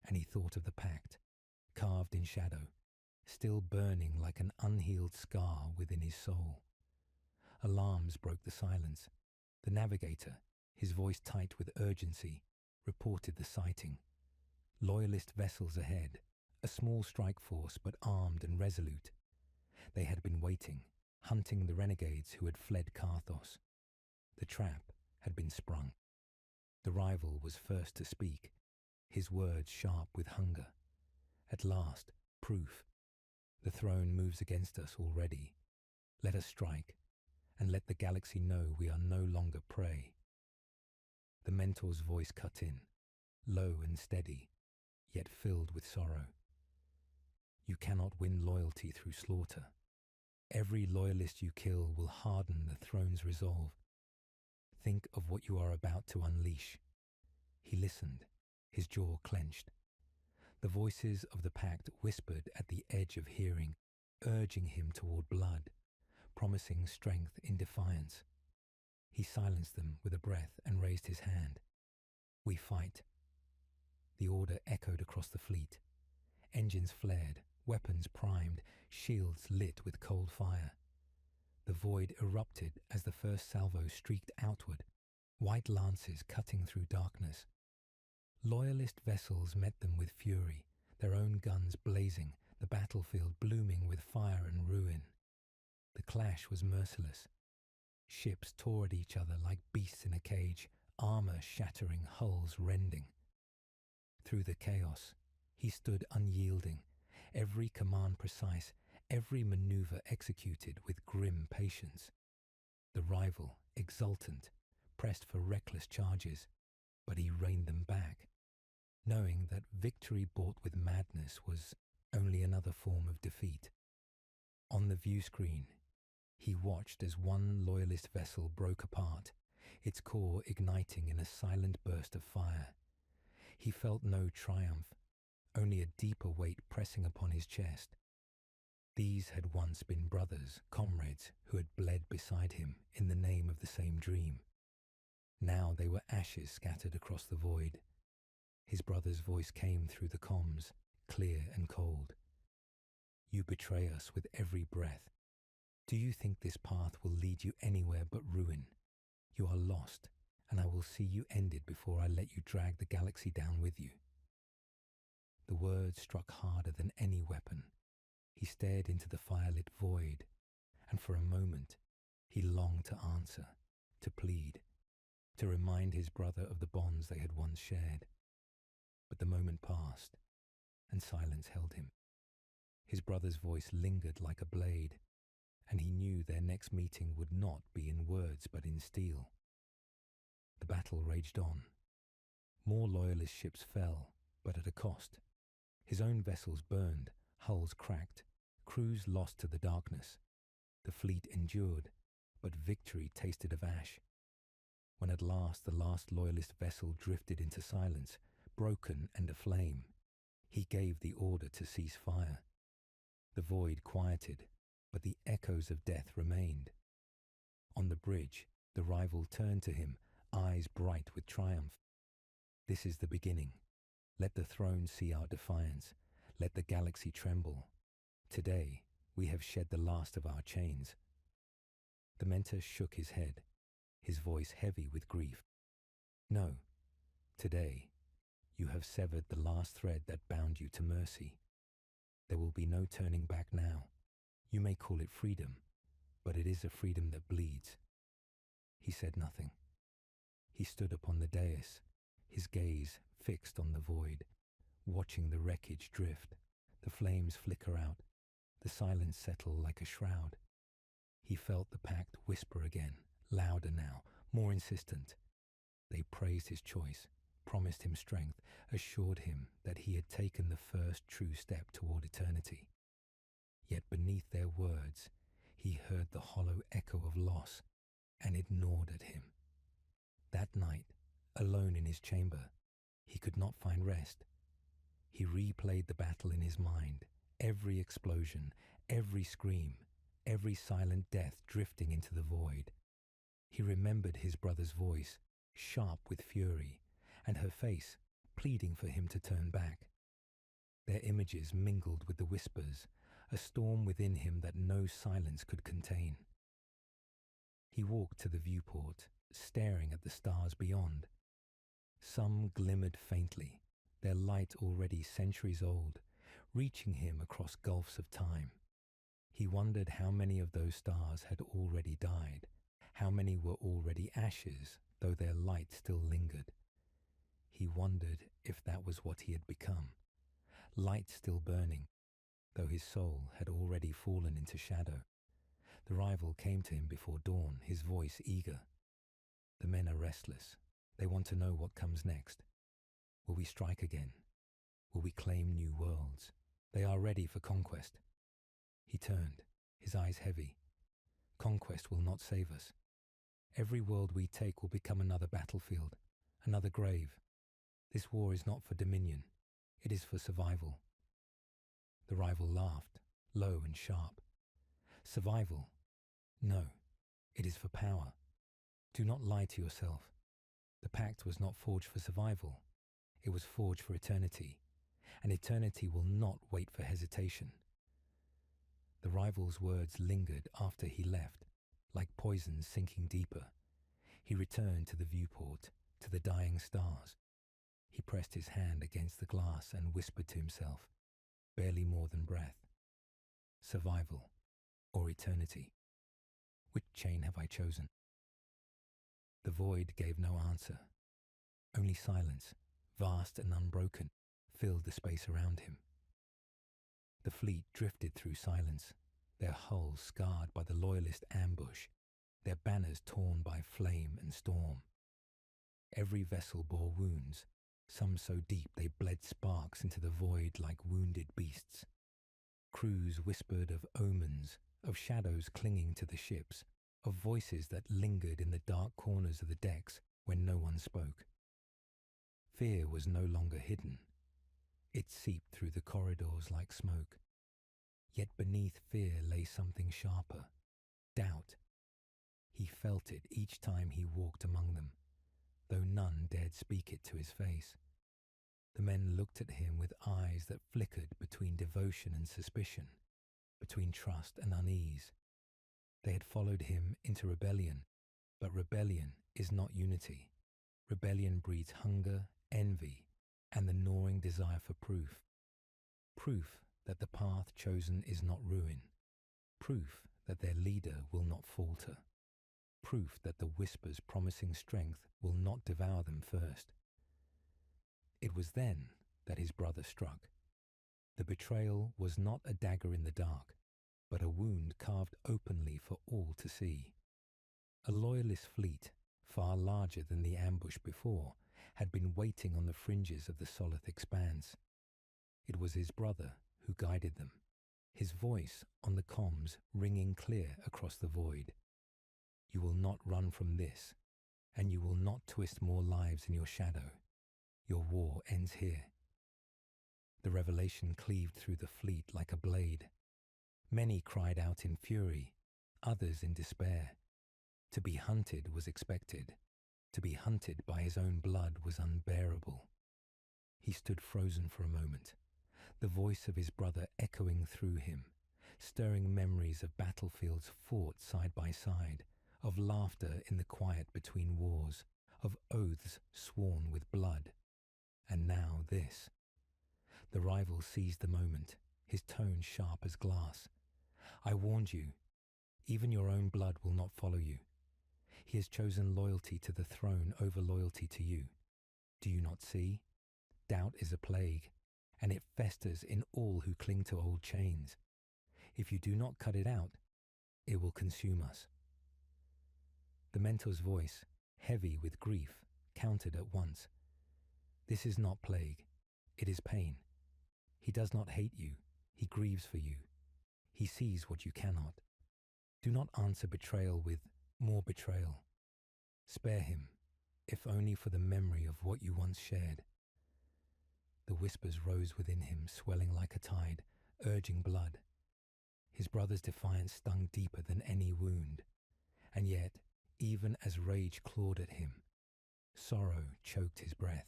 And he thought of the pact, carved in shadow, still burning like an unhealed scar within his soul. Alarms broke the silence. The navigator, his voice tight with urgency, reported the sighting. Loyalist vessels ahead, a small strike force but armed and resolute. They had been waiting, hunting the renegades who had fled Carthos. The trap had been sprung. The rival was first to speak, his words sharp with hunger. At last, proof. The throne moves against us already. Let us strike, and let the galaxy know we are no longer prey. The mentor's voice cut in, low and steady, yet filled with sorrow. You cannot win loyalty through slaughter. Every loyalist you kill will harden the throne's resolve. Think of what you are about to unleash. He listened, his jaw clenched. The voices of the pact whispered at the edge of hearing, urging him toward blood, promising strength in defiance. He silenced them with a breath and raised his hand. We fight. The order echoed across the fleet. Engines flared, weapons primed, shields lit with cold fire. The void erupted as the first salvo streaked outward, white lances cutting through darkness. Loyalist vessels met them with fury, their own guns blazing, the battlefield blooming with fire and ruin. The clash was merciless. Ships tore at each other like beasts in a cage, armor shattering, hulls rending. Through the chaos, he stood unyielding, every command precise, every maneuver executed with grim patience. The rival, exultant, pressed for reckless charges, but he reined them back, knowing that victory bought with madness was only another form of defeat. On the view screen, he watched as one loyalist vessel broke apart, its core igniting in a silent burst of fire. He felt no triumph, only a deeper weight pressing upon his chest. These had once been brothers, comrades who had bled beside him in the name of the same dream. Now they were ashes scattered across the void. His brother's voice came through the comms, clear and cold. You betray us with every breath. Do you think this path will lead you anywhere but ruin? You are lost, and I will see you ended before I let you drag the galaxy down with you. The words struck harder than any weapon. He stared into the firelit void, and for a moment he longed to answer, to plead, to remind his brother of the bonds they had once shared. But the moment passed, and silence held him. His brother's voice lingered like a blade, and he knew their next meeting would not be in words but in steel. The battle raged on. More loyalist ships fell, but at a cost. His own vessels burned, hulls cracked, crews lost to the darkness. The fleet endured, but victory tasted of ash. When at last the last loyalist vessel drifted into silence, broken and aflame, he gave the order to cease fire. The void quieted, but the echoes of death remained. On the bridge, the rival turned to him, eyes bright with triumph. This is the beginning. Let the throne see our defiance. Let the galaxy tremble. Today, we have shed the last of our chains. The mentor shook his head, his voice heavy with grief. No, today, you have severed the last thread that bound you to mercy. There will be no turning back now. You may call it freedom, but it is a freedom that bleeds. He said nothing. He stood upon the dais, his gaze fixed on the void, watching the wreckage drift, the flames flicker out, the silence settle like a shroud. He felt the pact whisper again, louder now, more insistent. They praised his choice, promised him strength, assured him that he had taken the first true step toward eternity. Yet beneath their words, he heard the hollow echo of loss and it gnawed at him. That night, alone in his chamber, he could not find rest. He replayed the battle in his mind, every explosion, every scream, every silent death drifting into the void. He remembered his brother's voice, sharp with fury, and her face, pleading for him to turn back. Their images mingled with the whispers, a storm within him that no silence could contain. He walked to the viewport, staring at the stars beyond. Some glimmered faintly, their light already centuries old, reaching him across gulfs of time. He wondered how many of those stars had already died, how many were already ashes, though their light still lingered. He wondered if that was what he had become, light still burning, though his soul had already fallen into shadow. The rival came to him before dawn, his voice eager. The men are restless. They want to know what comes next. Will we strike again? Will we claim new worlds? They are ready for conquest. He turned, his eyes heavy. Conquest will not save us. Every world we take will become another battlefield, another grave. This war is not for dominion. It is for survival. The rival laughed, low and sharp. Survival? No, it is for power. Do not lie to yourself. The pact was not forged for survival. It was forged for eternity, and eternity will not wait for hesitation. The rival's words lingered after he left, like poison sinking deeper. He returned to the viewport, to the dying stars. He pressed his hand against the glass and whispered to himself, barely more than breath. Survival or eternity? Which chain have I chosen? The void gave no answer. Only silence, vast and unbroken, filled the space around him. The fleet drifted through silence, their hulls scarred by the loyalist ambush, their banners torn by flame and storm. Every vessel bore wounds, some so deep they bled sparks into the void like wounded beasts. Crews whispered of omens, of shadows clinging to the ships, of voices that lingered in the dark corners of the decks when no one spoke. Fear was no longer hidden. It seeped through the corridors like smoke. Yet beneath fear lay something sharper, doubt. He felt it each time he walked among them, though none dared speak it to his face. The men looked at him with eyes that flickered between devotion and suspicion, between trust and unease. They had followed him into rebellion, but rebellion is not unity. Rebellion breeds hunger, envy, and the gnawing desire for proof. Proof that the path chosen is not ruin. Proof that their leader will not falter. Proof that the whispers promising strength will not devour them first. It was then that his brother struck. The betrayal was not a dagger in the dark. but a wound carved openly for all to see. A loyalist fleet, far larger than the ambush before, had been waiting on the fringes of the Solith expanse. It was his brother who guided them, his voice on the comms ringing clear across the void. You will not run from this, and you will not twist more lives in your shadow. Your war ends here. The revelation cleaved through the fleet like a blade. Many cried out in fury, others in despair. To be hunted was expected. To be hunted by his own blood was unbearable. He stood frozen for a moment, the voice of his brother echoing through him, stirring memories of battlefields fought side by side, of laughter in the quiet between wars, of oaths sworn with blood. And now this. The rival seized the moment, his tone sharp as glass. I warned you. Even your own blood will not follow you. He has chosen loyalty to the throne over loyalty to you. Do you not see? Doubt is a plague, and it festers in all who cling to old chains. If you do not cut it out, it will consume us. The mentor's voice, heavy with grief, countered at once. This is not plague. It is pain. He does not hate you. He grieves for you. He sees what you cannot. Do not answer betrayal with more betrayal. Spare him, if only for the memory of what you once shared. The whispers rose within him, swelling like a tide, urging blood. His brother's defiance stung deeper than any wound. And yet, even as rage clawed at him, sorrow choked his breath.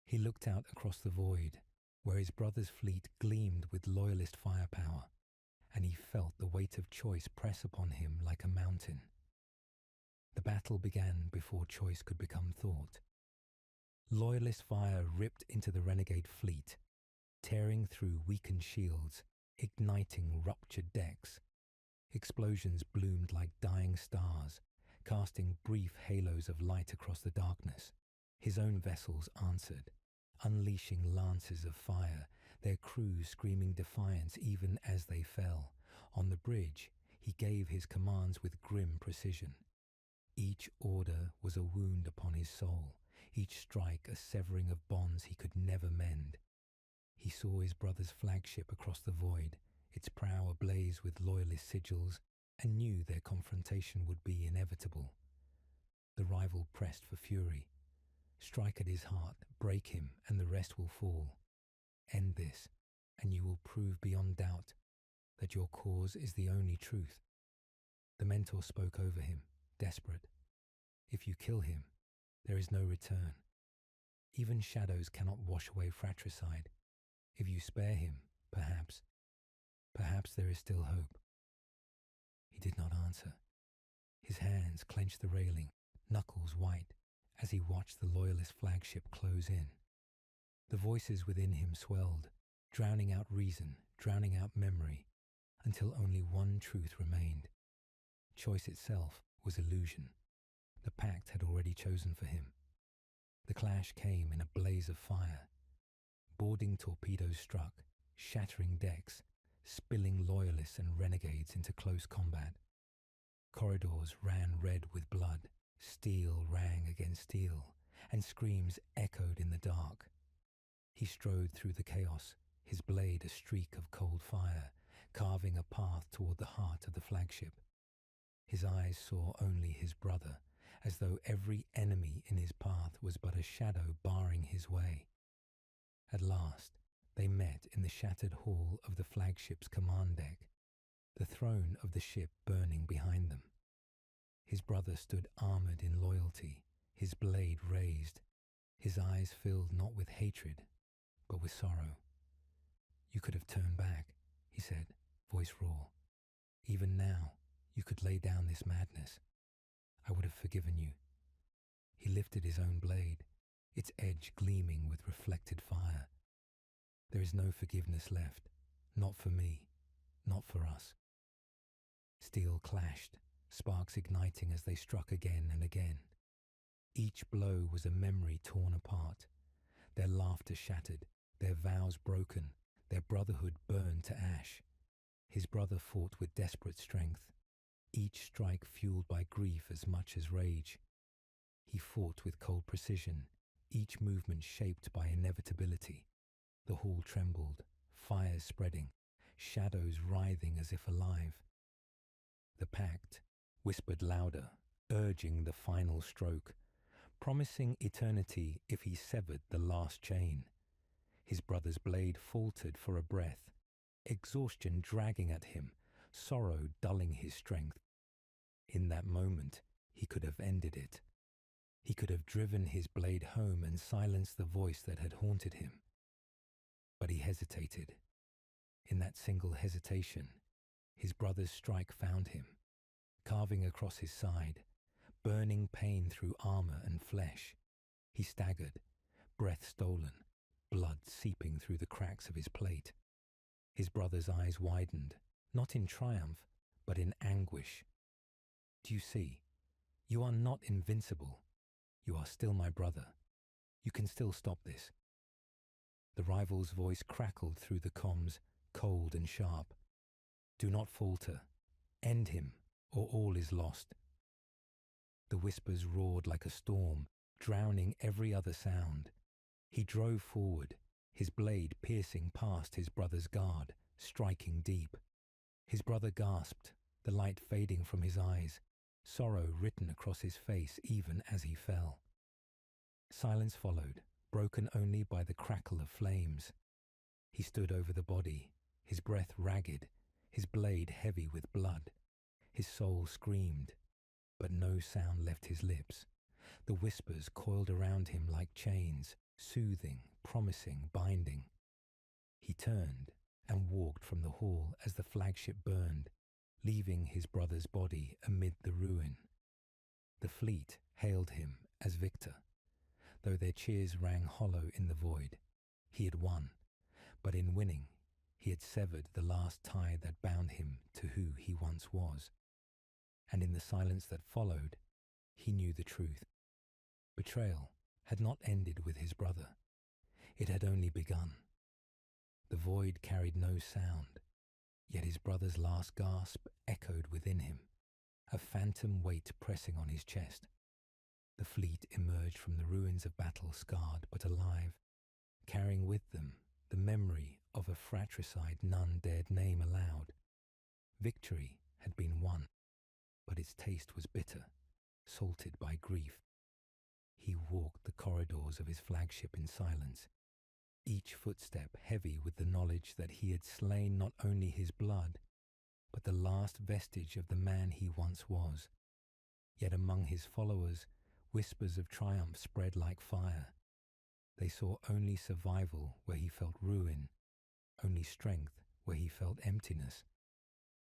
He looked out across the void, where his brother's fleet gleamed with loyalist firepower, and he felt the weight of choice press upon him like a mountain. The battle began before choice could become thought. Loyalist fire ripped into the renegade fleet, tearing through weakened shields, igniting ruptured decks. Explosions bloomed like dying stars, casting brief halos of light across the darkness. His own vessels answered, unleashing lances of fire, their crews screaming defiance even as they fell. On the bridge, he gave his commands with grim precision. Each order was a wound upon his soul, each strike a severing of bonds he could never mend. He saw his brother's flagship across the void, its prow ablaze with loyalist sigils, and knew their confrontation would be inevitable. The rival pressed for fury. Strike at his heart, break him, and the rest will fall. End this, and you will prove beyond doubt that your cause is the only truth. The mentor spoke over him, desperate. If you kill him, there is no return. Even shadows cannot wash away fratricide. If you spare him, perhaps there is still hope. He did not answer. His hands clenched the railing, knuckles white, as he watched the loyalist flagship close in. The voices within him swelled, drowning out reason, drowning out memory, until only one truth remained. Choice itself was illusion. The pact had already chosen for him. The clash came in a blaze of fire. Boarding torpedoes struck, shattering decks, spilling loyalists and renegades into close combat. Corridors ran red with blood, steel rang against steel, and screams echoed in the dark. He strode through the chaos, his blade a streak of cold fire, carving a path toward the heart of the flagship. His eyes saw only his brother, as though every enemy in his path was but a shadow barring his way. At last, they met in the shattered hall of the flagship's command deck, the throne of the ship burning behind them. His brother stood armored in loyalty, his blade raised, his eyes filled not with hatred, but with sorrow. You could have turned back, he said, voice raw. Even now, you could lay down this madness. I would have forgiven you. He lifted his own blade, its edge gleaming with reflected fire. There is no forgiveness left, not for me, not for us. Steel clashed, sparks igniting as they struck again and again. Each blow was a memory torn apart, their laughter shattered, their vows broken, their brotherhood burned to ash. His brother fought with desperate strength, each strike fueled by grief as much as rage. He fought with cold precision, each movement shaped by inevitability. The hall trembled, fires spreading, shadows writhing as if alive. The pact whispered louder, urging the final stroke, promising eternity if he severed the last chain. His brother's blade faltered for a breath, exhaustion dragging at him, sorrow dulling his strength. In that moment, he could have ended it. He could have driven his blade home and silenced the voice that had haunted him. But he hesitated. In that single hesitation, his brother's strike found him, carving across his side, burning pain through armor and flesh. He staggered, breath stolen, blood seeping through the cracks of his plate. His brother's eyes widened, not in triumph, but in anguish. Do you see? You are not invincible. You are still my brother. You can still stop this. The rival's voice crackled through the comms, cold and sharp. Do not falter. End him, or all is lost. The whispers roared like a storm, drowning every other sound. He drove forward, his blade piercing past his brother's guard, striking deep. His brother gasped, the light fading from his eyes, sorrow written across his face even as he fell. Silence followed, broken only by the crackle of flames. He stood over the body, his breath ragged, his blade heavy with blood. His soul screamed, but no sound left his lips. The whispers coiled around him like chains, soothing, promising, binding. He turned and walked from the hall as the flagship burned, leaving his brother's body amid the ruin. The fleet hailed him as victor, though their cheers rang hollow in the void. He had won, but in winning, he had severed the last tie that bound him to who he once was. And in the silence that followed, he knew the truth. Betrayal had not ended with his brother. It had only begun. The void carried no sound, yet his brother's last gasp echoed within him, a phantom weight pressing on his chest. The fleet emerged from the ruins of battle scarred but alive, carrying with them the memory of a fratricide none dared name aloud. Victory had been won, but its taste was bitter, salted by grief. He walked the corridors of his flagship in silence, each footstep heavy with the knowledge that he had slain not only his blood, but the last vestige of the man he once was. Yet among his followers, whispers of triumph spread like fire. They saw only survival where he felt ruin, only strength where he felt emptiness.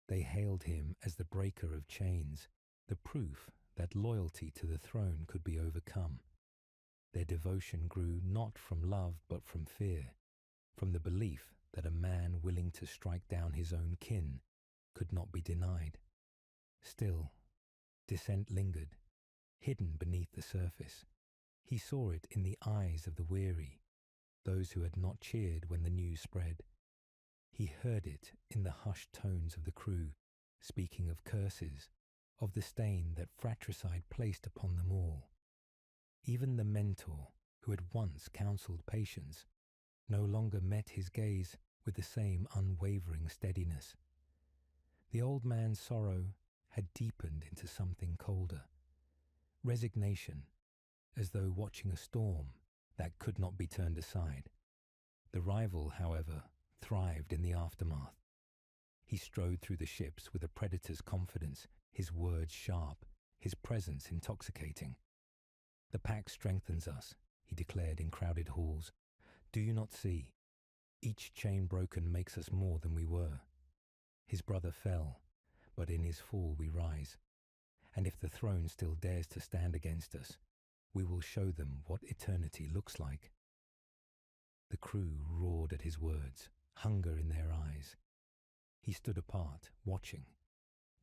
They hailed him as the breaker of chains, the proof that loyalty to the throne could be overcome. Their devotion grew not from love but from fear, from the belief that a man willing to strike down his own kin could not be denied. Still, dissent lingered, hidden beneath the surface. He saw it in the eyes of the weary, those who had not cheered when the news spread. He heard it in the hushed tones of the crew, speaking of curses, of the stain that fratricide placed upon them all. Even the mentor, who had once counselled patience, no longer met his gaze with the same unwavering steadiness. The old man's sorrow had deepened into something colder. Resignation, as though watching a storm that could not be turned aside. The rival, however, thrived in the aftermath. He strode through the ships with a predator's confidence, his words sharp, his presence intoxicating. The pact strengthens us, he declared in crowded halls. Do you not see? Each chain broken makes us more than we were. His brother fell, but in his fall we rise. And if the throne still dares to stand against us, we will show them what eternity looks like. The crew roared at his words, hunger in their eyes. He stood apart, watching,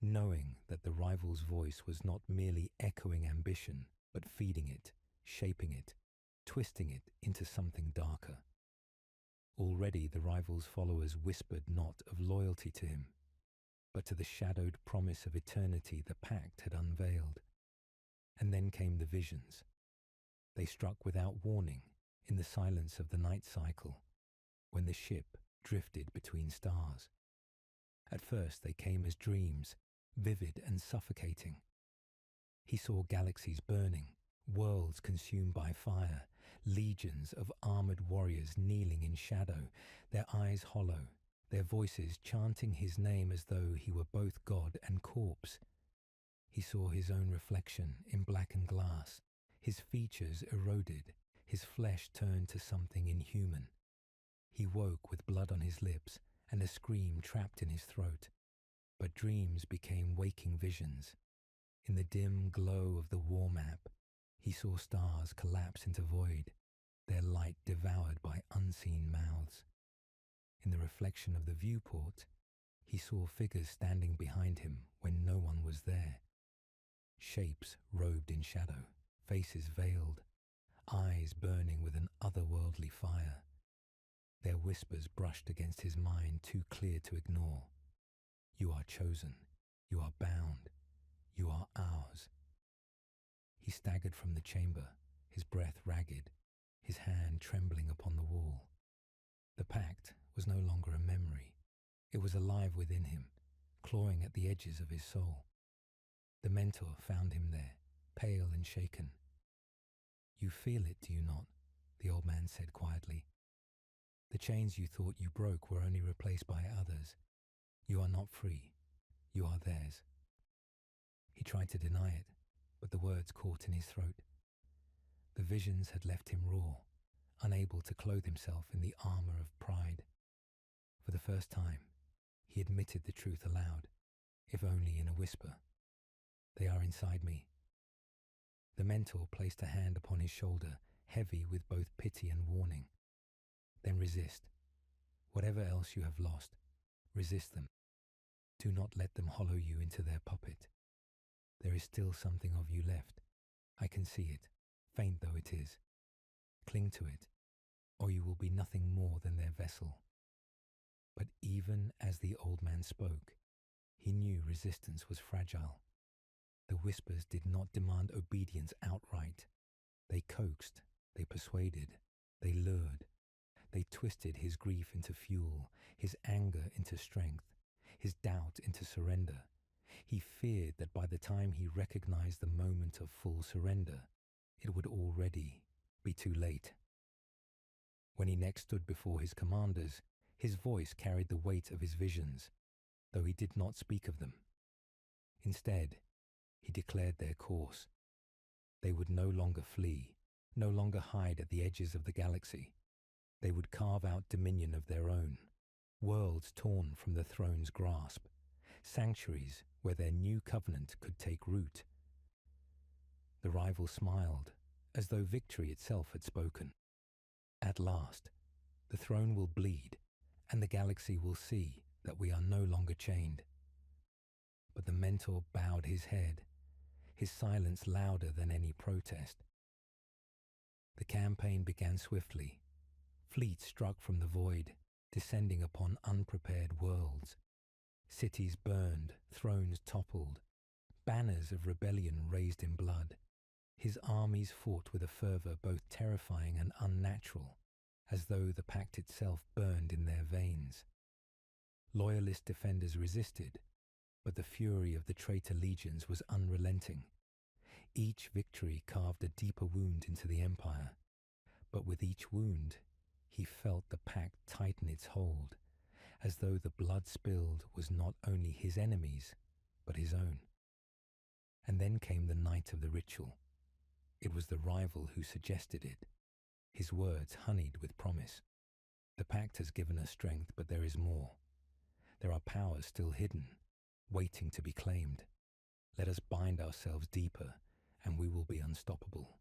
knowing that the rival's voice was not merely echoing ambition, but feeding it, shaping it, twisting it into something darker. Already the rival's followers whispered not of loyalty to him, but to the shadowed promise of eternity the Pact had unveiled. And then came the visions. They struck without warning in the silence of the night cycle, when the ship drifted between stars. At first they came as dreams, vivid and suffocating. He saw galaxies burning, worlds consumed by fire, legions of armored warriors kneeling in shadow, their eyes hollow, their voices chanting his name as though he were both god and corpse. He saw his own reflection in blackened glass, his features eroded, his flesh turned to something inhuman. He woke with blood on his lips and a scream trapped in his throat. But dreams became waking visions. In the dim glow of the war map, he saw stars collapse into void, their light devoured by unseen mouths. In the reflection of the viewport, he saw figures standing behind him when no one was there. Shapes robed in shadow, faces veiled, eyes burning with an otherworldly fire. Their whispers brushed against his mind, too clear to ignore. You are chosen. You are bound. You are ours. He staggered from the chamber, his breath ragged, his hand trembling upon the wall. The pact was no longer a memory. It was alive within him, clawing at the edges of his soul. The mentor found him there, pale and shaken. You feel it, do you not? The old man said quietly. The chains you thought you broke were only replaced by others. You are not free. You are theirs. He tried to deny it, but the words caught in his throat. The visions had left him raw, unable to clothe himself in the armor of pride. For the first time, he admitted the truth aloud, if only in a whisper. They are inside me. The mentor placed a hand upon his shoulder, heavy with both pity and warning. Then resist. Whatever else you have lost, resist them. Do not let them hollow you into their puppet. There is still something of you left. I can see it, faint though it is. Cling to it, or you will be nothing more than their vessel. But even as the old man spoke, he knew resistance was fragile. The whispers did not demand obedience outright. They coaxed, they persuaded, they lured. They twisted his grief into fuel, his anger into strength, his doubt into surrender. He feared that by the time he recognized the moment of full surrender, it would already be too late. When he next stood before his commanders, his voice carried the weight of his visions, though he did not speak of them. Instead, he declared their course. They would no longer flee, no longer hide at the edges of the galaxy. They would carve out dominion of their own, worlds torn from the throne's grasp, sanctuaries where their new covenant could take root. The rival smiled, as though victory itself had spoken. At last, the throne will bleed, and the galaxy will see that we are no longer chained. But the mentor bowed his head, his silence louder than any protest. The campaign began swiftly. Fleets struck from the void, descending upon unprepared worlds. Cities burned, thrones toppled, banners of rebellion raised in blood. His armies fought with a fervor both terrifying and unnatural, as though the pact itself burned in their veins. Loyalist defenders resisted, but the fury of the traitor legions was unrelenting. Each victory carved a deeper wound into the empire, but with each wound, he felt the pact tighten its hold, as though the blood spilled was not only his enemies, but his own. And then came the night of the ritual. It was the rival who suggested it, his words honeyed with promise. The pact has given us strength, but there is more. There are powers still hidden, waiting to be claimed. Let us bind ourselves deeper, and we will be unstoppable.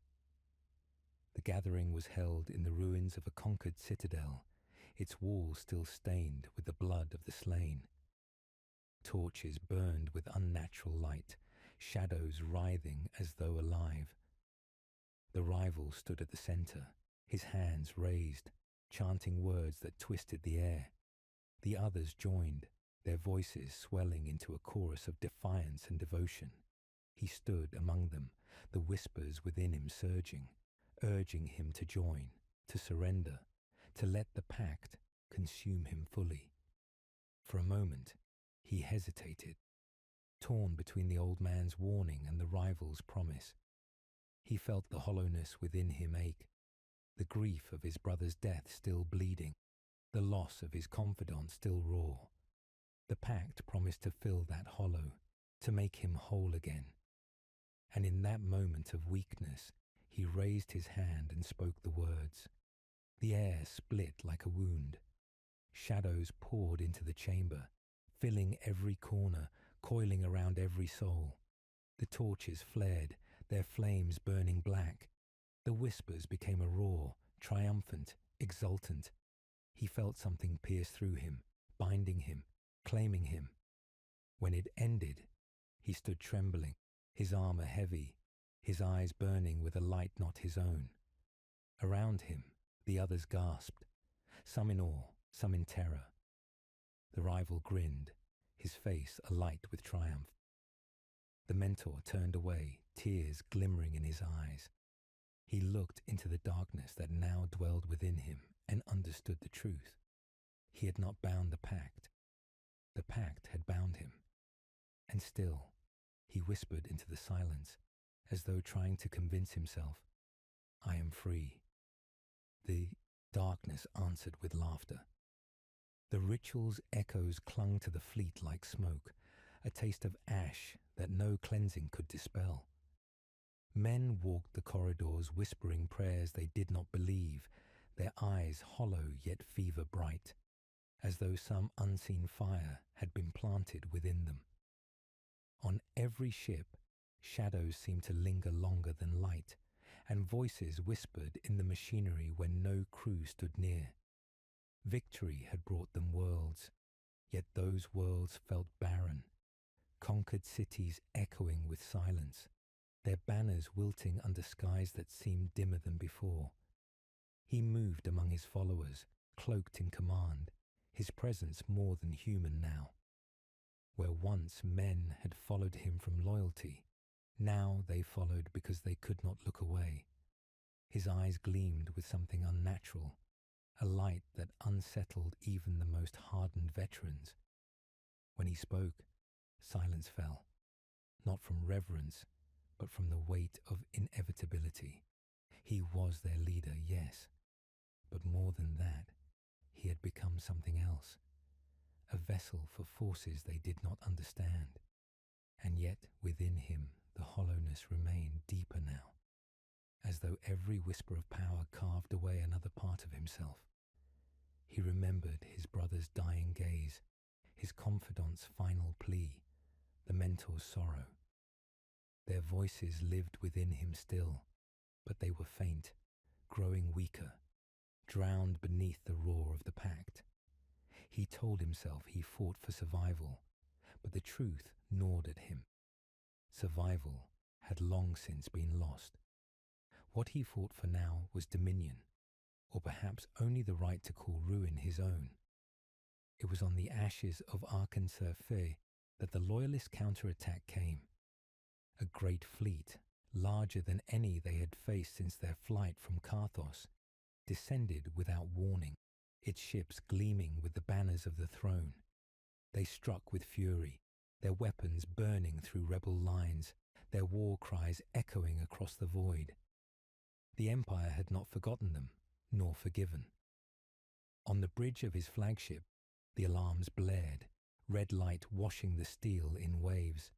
The gathering was held in the ruins of a conquered citadel, its walls still stained with the blood of the slain. Torches burned with unnatural light, shadows writhing as though alive. The rival stood at the center, his hands raised, chanting words that twisted the air. The others joined, their voices swelling into a chorus of defiance and devotion. He stood among them, the whispers within him surging, urging him to join, to surrender, to let the pact consume him fully. For a moment, he hesitated, torn between the old man's warning and the rival's promise. He felt the hollowness within him ache, the grief of his brother's death still bleeding, the loss of his confidant still raw. The pact promised to fill that hollow, to make him whole again. And in that moment of weakness, he raised his hand and spoke the words. The air split like a wound. Shadows poured into the chamber, filling every corner, coiling around every soul. The torches flared, their flames burning black. The whispers became a roar, triumphant, exultant. He felt something pierce through him, binding him, claiming him. When it ended, he stood trembling, his armor heavy, his eyes burning with a light not his own. Around him, the others gasped, some in awe, some in terror. The rival grinned, his face alight with triumph. The mentor turned away, tears glimmering in his eyes. He looked into the darkness that now dwelled within him and understood the truth. He had not bound the pact. The pact had bound him. And still, he whispered into the silence, as though trying to convince himself, I am free. The darkness answered with laughter. The ritual's echoes clung to the fleet like smoke, a taste of ash that no cleansing could dispel. Men walked the corridors whispering prayers they did not believe, their eyes hollow yet fever bright, as though some unseen fire had been planted within them. On every ship, shadows seemed to linger longer than light, and voices whispered in the machinery when no crew stood near. Victory had brought them worlds, yet those worlds felt barren, conquered cities echoing with silence, their banners wilting under skies that seemed dimmer than before. He moved among his followers, cloaked in command, his presence more than human now. Where once men had followed him from loyalty, now they followed because they could not look away. His eyes gleamed with something unnatural, a light that unsettled even the most hardened veterans. When he spoke, silence fell, not from reverence, but from the weight of inevitability. He was their leader, yes, but more than that, he had become something else, a vessel for forces they did not understand. And yet within him the hollowness remained deeper now, as though every whisper of power carved away another part of himself. He remembered his brother's dying gaze, his confidant's final plea, the mentor's sorrow. Their voices lived within him still, but they were faint, growing weaker, drowned beneath the roar of the pact. He told himself he fought for survival, but the truth gnawed at him. Survival had long since been lost. What he fought for now was dominion, or perhaps only the right to call ruin his own. It was on the ashes of Arkansas Fe that the loyalist counterattack came. A great fleet, larger than any they had faced since their flight from Carthos, descended without warning, its ships gleaming with the banners of the throne. They struck with fury, their weapons burning through rebel lines, their war cries echoing across the void. The Empire had not forgotten them, nor forgiven. On the bridge of his flagship, the alarms blared, red light washing the steel in waves.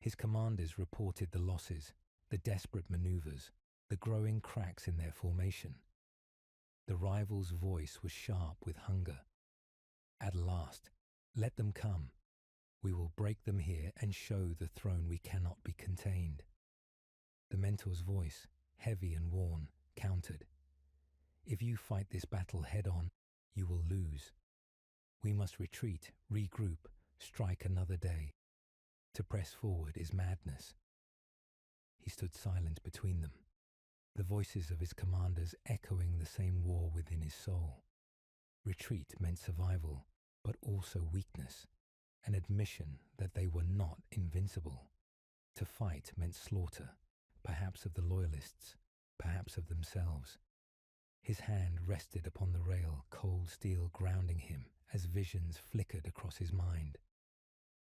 His commanders reported the losses, the desperate maneuvers, the growing cracks in their formation. The rival's voice was sharp with hunger. At last, let them come. We will break them here and show the throne we cannot be contained. The mentor's voice, heavy and worn, countered. If you fight this battle head-on, you will lose. We must retreat, regroup, strike another day. To press forward is madness. He stood silent between them, the voices of his commanders echoing the same war within his soul. Retreat meant survival, but also weakness, an admission that they were not invincible. To fight meant slaughter, perhaps of the loyalists, perhaps of themselves. His hand rested upon the rail, cold steel grounding him as visions flickered across his mind.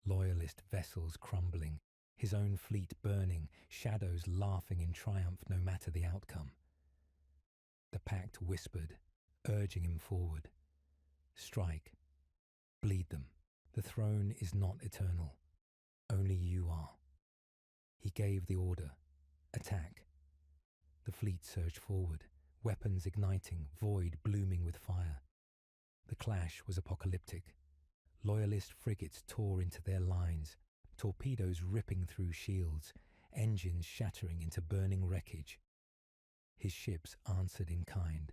Loyalist vessels crumbling, his own fleet burning, shadows laughing in triumph no matter the outcome. The pact whispered, urging him forward. Strike. Bleed them. The throne is not eternal. Only you are. He gave the order. Attack. The fleet surged forward, weapons igniting, void blooming with fire. The clash was apocalyptic. Loyalist frigates tore into their lines, torpedoes ripping through shields, engines shattering into burning wreckage. His ships answered in kind,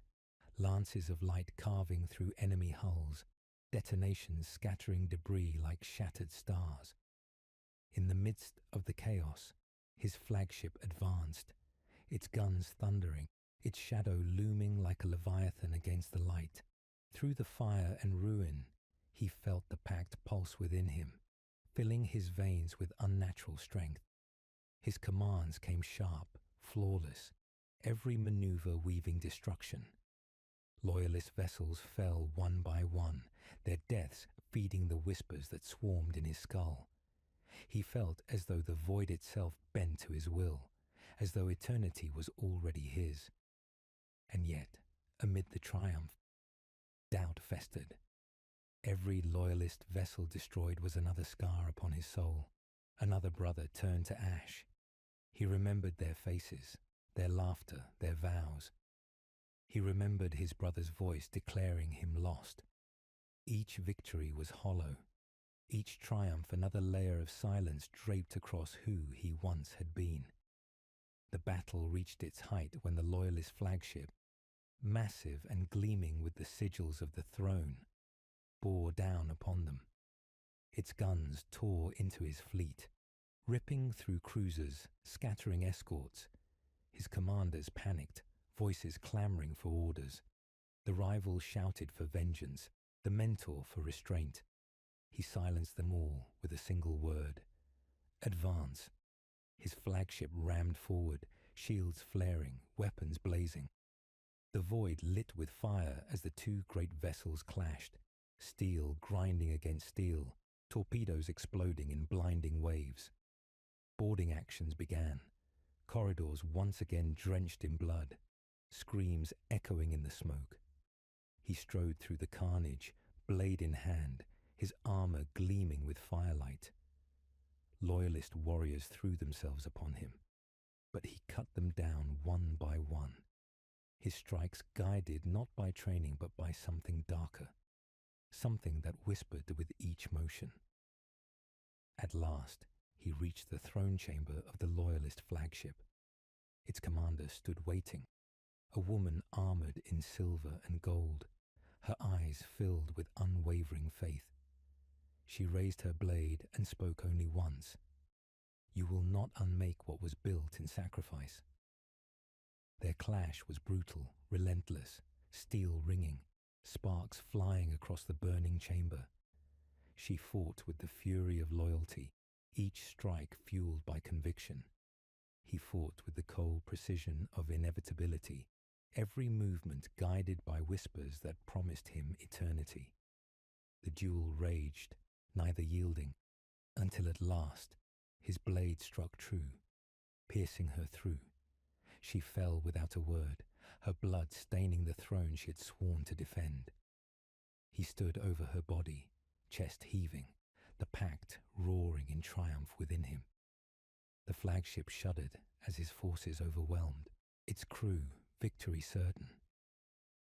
lances of light carving through enemy hulls, detonations scattering debris like shattered stars. In the midst of the chaos, his flagship advanced, its guns thundering, its shadow looming like a leviathan against the light. Through the fire and ruin, he felt the pact pulse within him, filling his veins with unnatural strength. His commands came sharp, flawless, every maneuver weaving destruction. Loyalist vessels fell one by one, their deaths feeding the whispers that swarmed in his skull. He felt as though the void itself bent to his will, as though eternity was already his. And yet, amid the triumph, doubt festered. Every loyalist vessel destroyed was another scar upon his soul, another brother turned to ash. He remembered their faces, their laughter, their vows. He remembered his brother's voice declaring him lost. Each victory was hollow, each triumph another layer of silence draped across who he once had been. The battle reached its height when the loyalist flagship, massive and gleaming with the sigils of the throne, bore down upon them. Its guns tore into his fleet, ripping through cruisers, scattering escorts. His commanders panicked, voices clamoring for orders. The rivals shouted for vengeance, the mentor for restraint. He silenced them all with a single word. Advance. His flagship rammed forward, shields flaring, weapons blazing. The void lit with fire as the two great vessels clashed, steel grinding against steel, torpedoes exploding in blinding waves. Boarding actions began, corridors once again drenched in blood, screams echoing in the smoke. He strode through the carnage, blade in hand, his armor gleaming with firelight. Loyalist warriors threw themselves upon him, but he cut them down one by one. His strikes guided not by training but by something darker, something that whispered with each motion. At last, he reached the throne chamber of the Loyalist flagship. Its commander stood waiting, a woman armored in silver and gold, her eyes filled with unwavering faith. She raised her blade and spoke only once. "You will not unmake what was built in sacrifice." Their clash was brutal, relentless, steel ringing, sparks flying across the burning chamber. She fought with the fury of loyalty, each strike fueled by conviction. He fought with the cold precision of inevitability, every movement guided by whispers that promised him eternity. The duel raged, neither yielding, until at last his blade struck true, piercing her through. She fell without a word, her blood staining the throne she had sworn to defend. He stood over her body, chest heaving, the pact roaring in triumph within him. The flagship shuddered as his forces overwhelmed, its crew victory certain.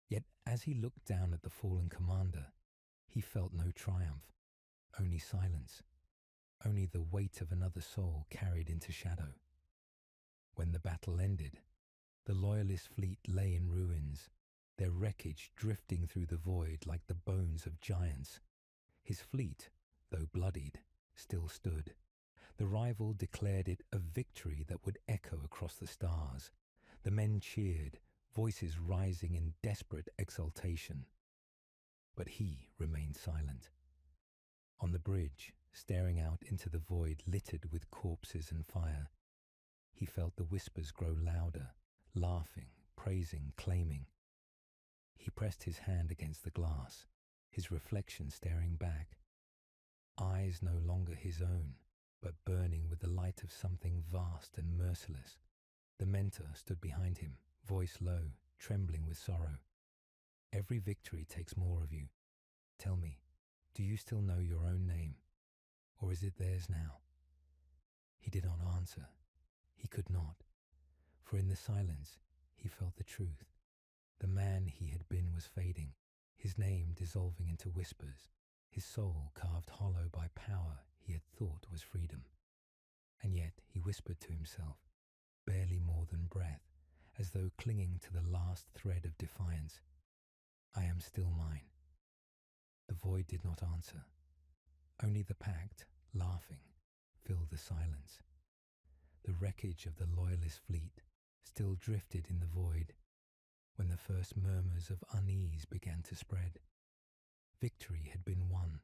Yet as he looked down at the fallen commander, he felt no triumph, only silence, only the weight of another soul carried into shadow. When the battle ended, the Loyalist fleet lay in ruins, their wreckage drifting through the void like the bones of giants. His fleet, though bloodied, still stood. The rival declared it a victory that would echo across the stars. The men cheered, voices rising in desperate exultation. but he remained silent. On the bridge, staring out into the void littered with corpses and fire, he felt the whispers grow louder, laughing, praising, claiming. He pressed his hand against the glass, his reflection staring back. Eyes no longer his own, but burning with the light of something vast and merciless. The mentor stood behind him, voice low, trembling with sorrow. Every victory takes more of you. Tell me, do you still know your own name, or is it theirs now? He did not answer. He could not, for in the silence he felt the truth. The man he had been was fading, his name dissolving into whispers, his soul carved hollow by power he had thought was freedom. And yet he whispered to himself, barely more than breath, as though clinging to the last thread of defiance, I am still mine. The void did not answer. Only the pact, laughing, filled the silence. The wreckage of the loyalist fleet still drifted in the void when the first murmurs of unease began to spread. Victory had been won,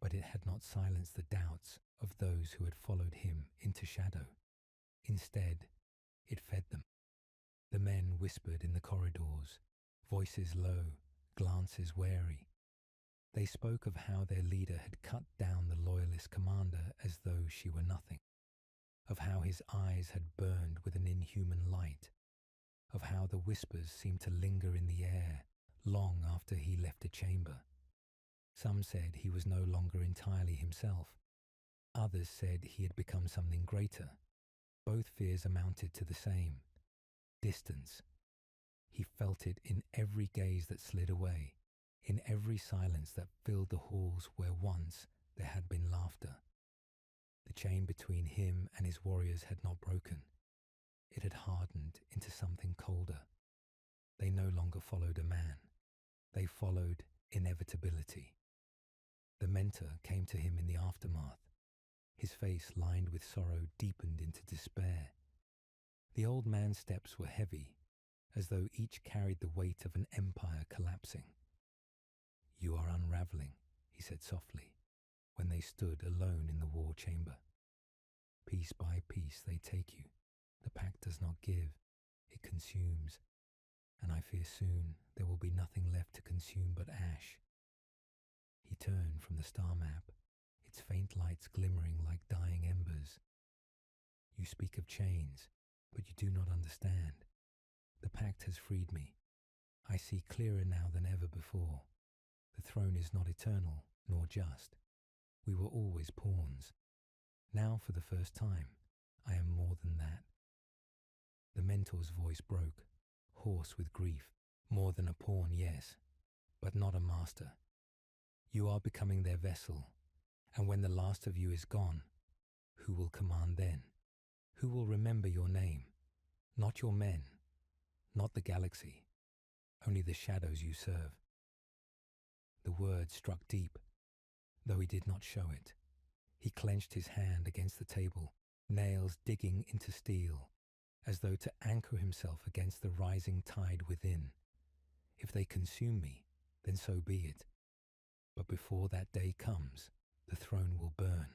but it had not silenced the doubts of those who had followed him into shadow. Instead, it fed them. The men whispered in the corridors, voices low, glances wary. They spoke of how their leader had cut down the loyalist commander as though she were nothing, of how his eyes had burned with an inhuman light, of how the whispers seemed to linger in the air long after he left the chamber. Some said he was no longer entirely himself. Others said he had become something greater. Both fears amounted to the same: distance. He felt it in every gaze that slid away, in every silence that filled the halls where once there had been laughter. The chain between him and his warriors had not broken. It had hardened into something colder. They no longer followed a man. They followed inevitability. The mentor came to him in the aftermath. His face, lined with sorrow, deepened into despair. The old man's steps were heavy, as though each carried the weight of an empire collapsing. You are unraveling, he said softly, when they stood alone in the war chamber. Piece by piece they take you. The pact does not give, it consumes, and I fear soon there will be nothing left to consume but ash. He turned from the star map, its faint lights glimmering like dying embers. You speak of chains, but you do not understand. The pact has freed me. I see clearer now than ever before. The throne is not eternal, nor just. We were always pawns. Now, for the first time, I am more than that. The mentor's voice broke, hoarse with grief. More than a pawn, yes, but not a master. You are becoming their vessel, and when the last of you is gone, who will command then? Who will remember your name? Not your men, not the galaxy, only the shadows you serve. The word struck deep, though he did not show it. He clenched his hand against the table, nails digging into steel, as though to anchor himself against the rising tide within. If they consume me, then so be it. But before that day comes, the throne will burn.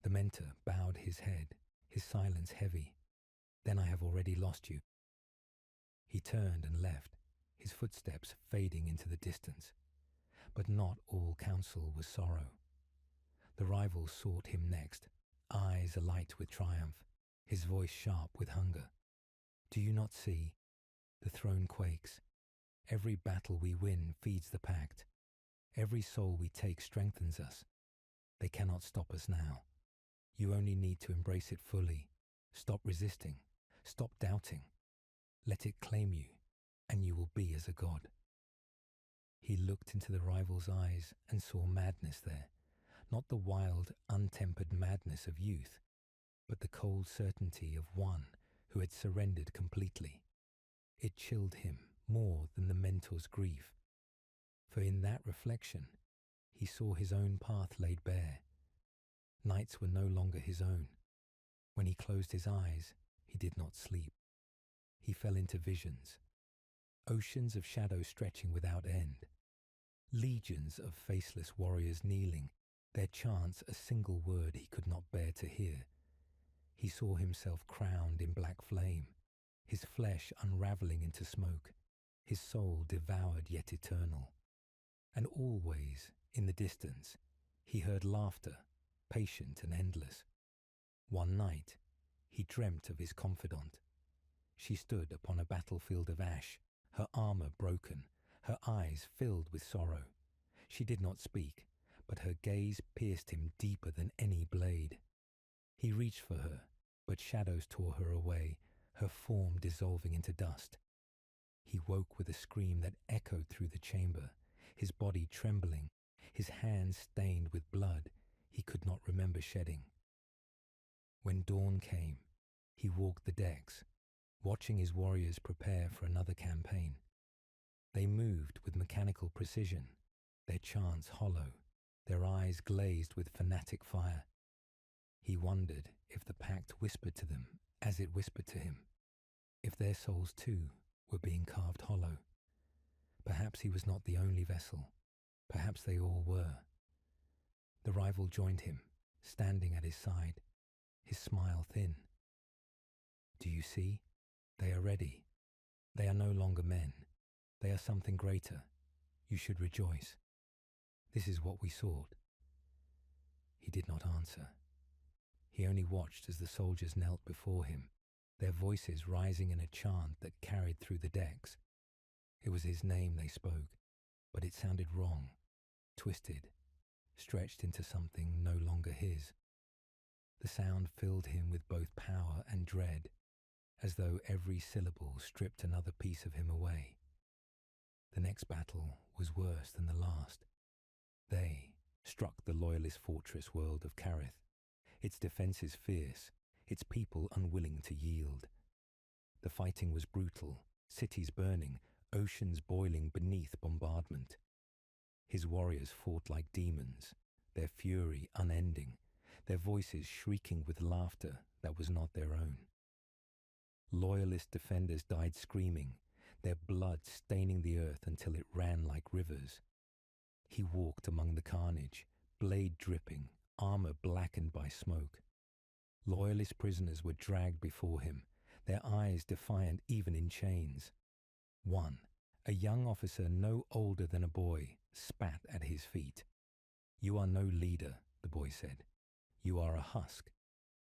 The mentor bowed his head, his silence heavy. Then I have already lost you. He turned and left, his footsteps fading into the distance. But not all counsel was sorrow. The rivals sought him next, eyes alight with triumph, his voice sharp with hunger. Do you not see? The throne quakes. Every battle we win feeds the pact. Every soul we take strengthens us. They cannot stop us now. You only need to embrace it fully. Stop resisting. Stop doubting. Let it claim you, and you will be as a god. He looked into the rival's eyes and saw madness there, not the wild, untempered madness of youth, but the cold certainty of one who had surrendered completely. It chilled him more than the mentor's grief, for in that reflection he saw his own path laid bare. Nights were no longer his own. When he closed his eyes, he did not sleep. He fell into visions, oceans of shadow stretching without end, Legions of faceless warriors kneeling, their chants a single word he could not bear to hear. He saw himself crowned in black flame, his flesh unravelling into smoke, his soul devoured yet eternal. And always, in the distance, he heard laughter, patient and endless. One night, he dreamt of his confidant. She stood upon a battlefield of ash, her armour broken, her eyes filled with sorrow. She did not speak, but her gaze pierced him deeper than any blade. He reached for her, but shadows tore her away, her form dissolving into dust. He woke with a scream that echoed through the chamber, his body trembling, his hands stained with blood he could not remember shedding. When dawn came, he walked the decks, watching his warriors prepare for another campaign. They moved with mechanical precision, their chants hollow, their eyes glazed with fanatic fire. He wondered if the Pact whispered to them as it whispered to him, if their souls too were being carved hollow. Perhaps he was not the only vessel. Perhaps they all were. The rival joined him, standing at his side, his smile thin. Do you see? They are ready. They are no longer men. They are something greater. You should rejoice. This is what we sought. He did not answer. He only watched as the soldiers knelt before him, their voices rising in a chant that carried through the decks. It was his name they spoke, but it sounded wrong, twisted, stretched into something no longer his. The sound filled him with both power and dread, as though every syllable stripped another piece of him away. The next battle was worse than the last. They struck the loyalist fortress world of Kareth, its defences fierce, its people unwilling to yield. The fighting was brutal, cities burning, oceans boiling beneath bombardment. His warriors fought like demons, their fury unending, their voices shrieking with laughter that was not their own. Loyalist defenders died screaming, their blood staining the earth until it ran like rivers. He walked among the carnage, blade dripping, armour blackened by smoke. Loyalist prisoners were dragged before him, their eyes defiant even in chains. One, a young officer no older than a boy, spat at his feet. "You are no leader," the boy said. "You are a husk.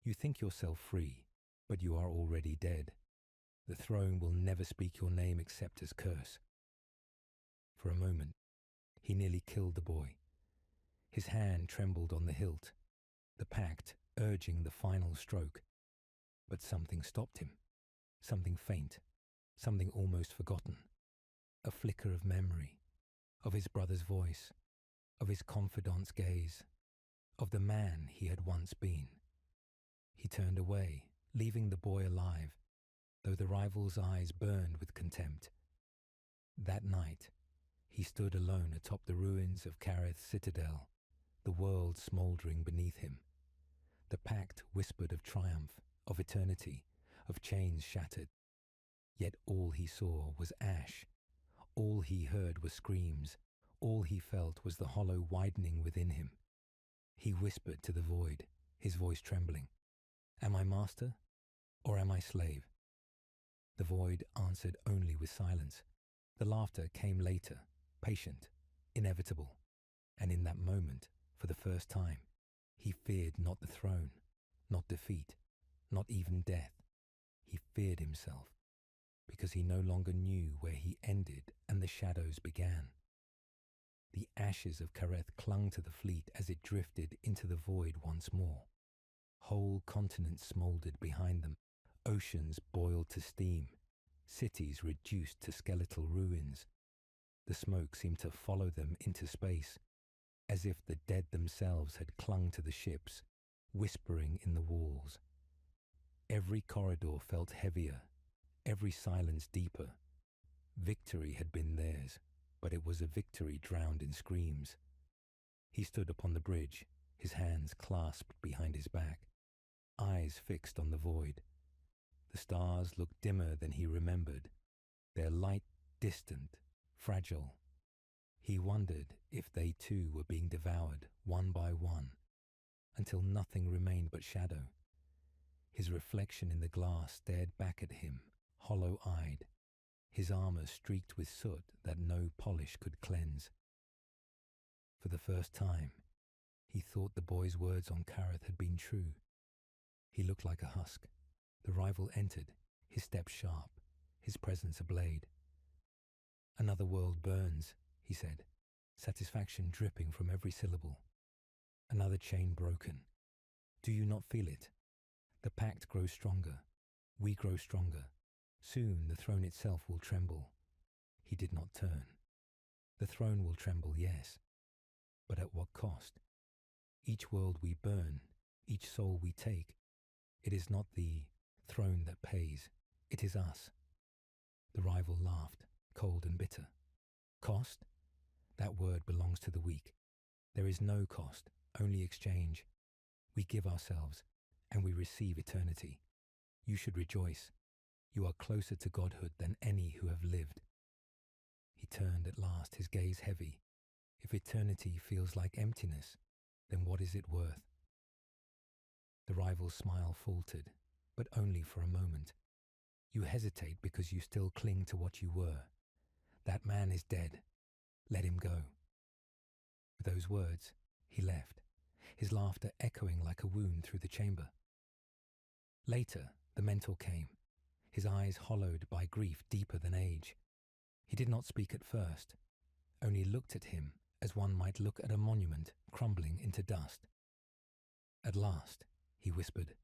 You think yourself free, but you are already dead. The throne will never speak your name except as curse." For a moment, he nearly killed the boy. His hand trembled on the hilt, the Pact urging the final stroke. But something stopped him, something faint, something almost forgotten. A flicker of memory, of his brother's voice, of his confidant's gaze, of the man he had once been. He turned away, leaving the boy alive, though the rival's eyes burned with contempt. That night, he stood alone atop the ruins of Kareth's citadel, the world smouldering beneath him. The Pact whispered of triumph, of eternity, of chains shattered. Yet all he saw was ash. All he heard were screams. All he felt was the hollow widening within him. He whispered to the void, his voice trembling, "Am I master, or am I slave?" The void answered only with silence. The laughter came later, patient, inevitable, and in that moment, for the first time, he feared not the throne, not defeat, not even death. He feared himself, because he no longer knew where he ended and the shadows began. The ashes of Kareth clung to the fleet as it drifted into the void once more. Whole continents smouldered behind them, oceans boiled to steam, cities reduced to skeletal ruins. The smoke seemed to follow them into space, as if the dead themselves had clung to the ships, whispering in the walls. Every corridor felt heavier, every silence deeper. Victory had been theirs, but it was a victory drowned in screams. He stood upon the bridge, his hands clasped behind his back, eyes fixed on the void. The stars looked dimmer than he remembered, their light distant, fragile. He wondered if they too were being devoured one by one, until nothing remained but shadow. His reflection in the glass stared back at him, hollow-eyed, his armour streaked with soot that no polish could cleanse. For the first time, he thought the boy's words on Kareth had been true. He looked like a husk. The rival entered, his step sharp, his presence a blade. "Another world burns," he said, satisfaction dripping from every syllable. "Another chain broken. Do you not feel it? The pact grows stronger. We grow stronger. Soon the throne itself will tremble." He did not turn. "The throne will tremble, yes. But at what cost? Each world we burn, each soul we take, it is not the throne that pays, it is us." The rival laughed, cold and bitter. "Cost? That word belongs to the weak. There is no cost, only exchange. We give ourselves, and we receive eternity. You should rejoice. You are closer to godhood than any who have lived." He turned at last, his gaze heavy. If eternity feels like emptiness, then what is it worth? The rival's smile faltered, but only for a moment. "You hesitate because you still cling to what you were. That man is dead. Let him go." With those words, he left, his laughter echoing like a wound through the chamber. Later, the mentor came, his eyes hollowed by grief deeper than age. He did not speak at first, only looked at him as one might look at a monument crumbling into dust. At last, he whispered,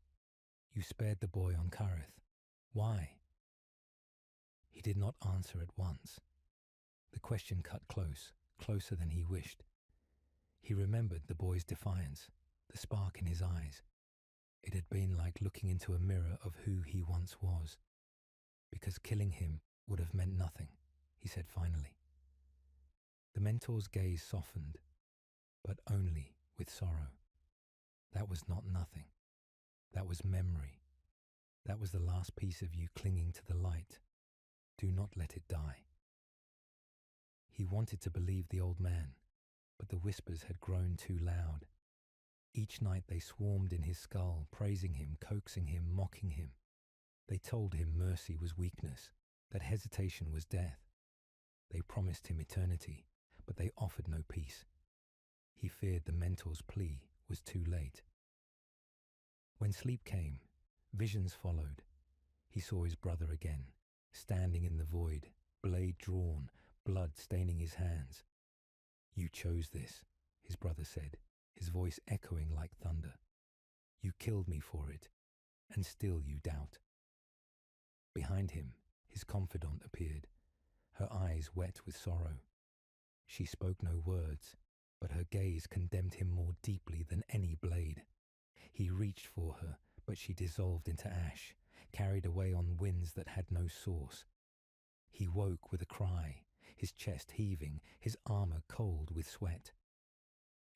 "You spared the boy on Kareth. Why?" He did not answer at once. The question cut close, closer than he wished. He remembered the boy's defiance, the spark in his eyes. It had been like looking into a mirror of who he once was. "Because killing him would have meant nothing," he said finally. The mentor's gaze softened, but only with sorrow. That was not nothing. That was memory. That was the last piece of you clinging to the light. Do not let it die. He wanted to believe the old man, but the whispers had grown too loud. Each night they swarmed in his skull, praising him, coaxing him, mocking him. They told him mercy was weakness, that hesitation was death. They promised him eternity, but they offered no peace. He feared the mentor's plea was too late. When sleep came, visions followed. He saw his brother again, standing in the void, blade drawn, blood staining his hands. "You chose this," his brother said, his voice echoing like thunder. "You killed me for it, and still you doubt." Behind him, his confidant appeared, her eyes wet with sorrow. She spoke no words, but her gaze condemned him more deeply than any blade. He reached for her, but she dissolved into ash, carried away on winds that had no source. He woke with a cry, his chest heaving, his armour cold with sweat.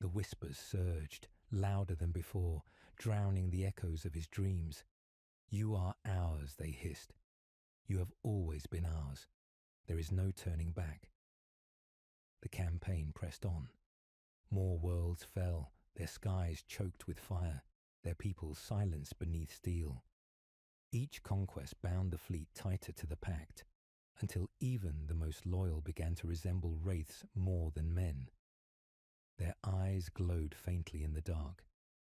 The whispers surged, louder than before, drowning the echoes of his dreams. "You are ours," they hissed. "You have always been ours. There is no turning back." The campaign pressed on. More worlds fell, their skies choked with fire, their peoples silenced beneath steel. Each conquest bound the fleet tighter to the pact, until even the most loyal began to resemble wraiths more than men. Their eyes glowed faintly in the dark.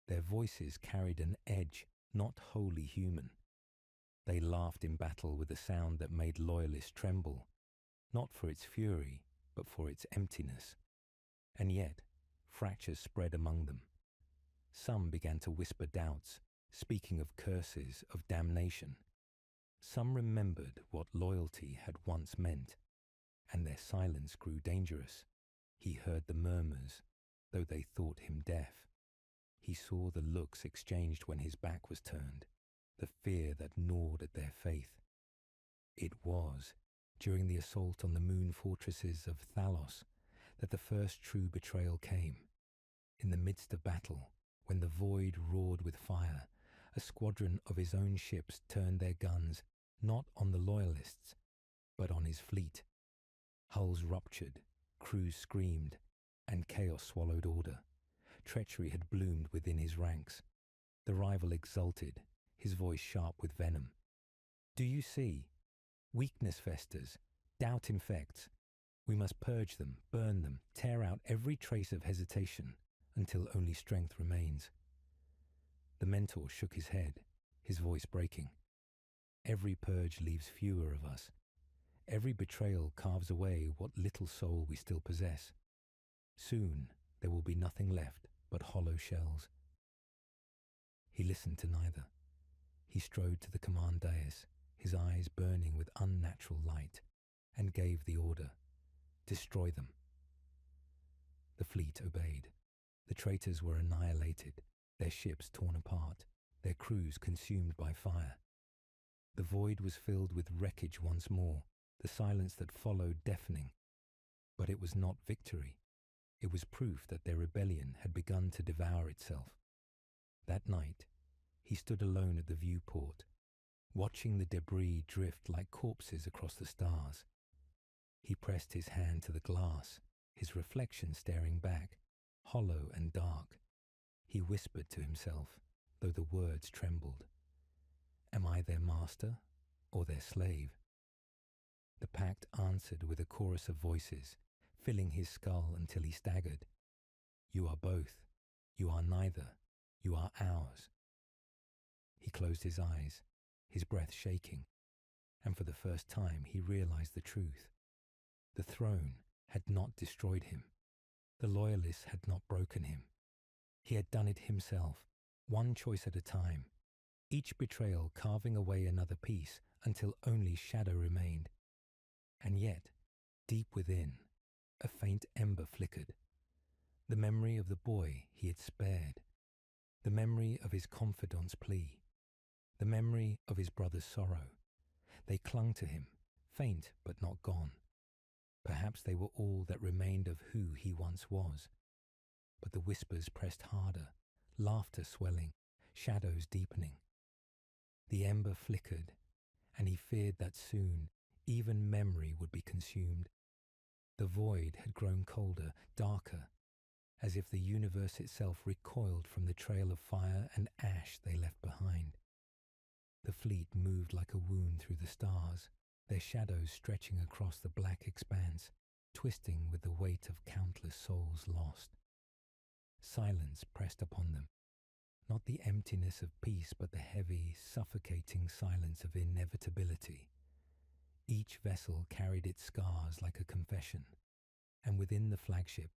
Their voices carried an edge not wholly human. They laughed in battle with a sound that made loyalists tremble, not for its fury, but for its emptiness. And yet, fractures spread among them. Some began to whisper doubts, speaking of curses, of damnation. Some remembered what loyalty had once meant, and their silence grew dangerous. He heard the murmurs, though they thought him deaf. He saw the looks exchanged when his back was turned, the fear that gnawed at their faith. It was, during the assault on the moon fortresses of Thalos, that the first true betrayal came. In the midst of battle, when the void roared with fire, a squadron of his own ships turned their guns not on the loyalists, but on his fleet. Hulls ruptured, Crews screamed, and chaos swallowed order. Treachery had bloomed within his ranks. The rival exulted, his voice sharp with venom. "Do you see? Weakness festers, doubt infects. We must purge them, burn them, tear out every trace of hesitation until only strength remains." The mentor shook his head, his voice breaking. "Every purge leaves fewer of us. Every betrayal carves away what little soul we still possess. Soon there will be nothing left but hollow shells." He listened to neither. He strode to the command dais, his eyes burning with unnatural light, and gave the order, "Destroy them." The fleet obeyed. The traitors were annihilated, their ships torn apart, their crews consumed by fire. The void was filled with wreckage once more, the silence that followed deafening. But it was not victory. It was proof that their rebellion had begun to devour itself. That night, he stood alone at the viewport, watching the debris drift like corpses across the stars. He pressed his hand to the glass, his reflection staring back, hollow and dark. He whispered to himself, though the words trembled, "Am I their master or their slave?" The pact answered with a chorus of voices, filling his skull until he staggered. "You are both. You are neither. You are ours." He closed his eyes, his breath shaking, and for the first time he realized the truth. The throne had not destroyed him. The loyalists had not broken him. He had done it himself, one choice at a time, each betrayal carving away another piece until only shadow remained. And yet, deep within, a faint ember flickered. The memory of the boy he had spared. The memory of his confidant's plea. The memory of his brother's sorrow. They clung to him, faint but not gone. Perhaps they were all that remained of who he once was. But the whispers pressed harder, laughter swelling, shadows deepening. The ember flickered, and he feared that soon even memory would be consumed. The void had grown colder, darker, as if the universe itself recoiled from the trail of fire and ash they left behind. The fleet moved like a wound through the stars, their shadows stretching across the black expanse, twisting with the weight of countless souls lost. Silence pressed upon them, not the emptiness of peace, but the heavy, suffocating silence of inevitability. Each vessel carried its scars like a confession, and within the flagship,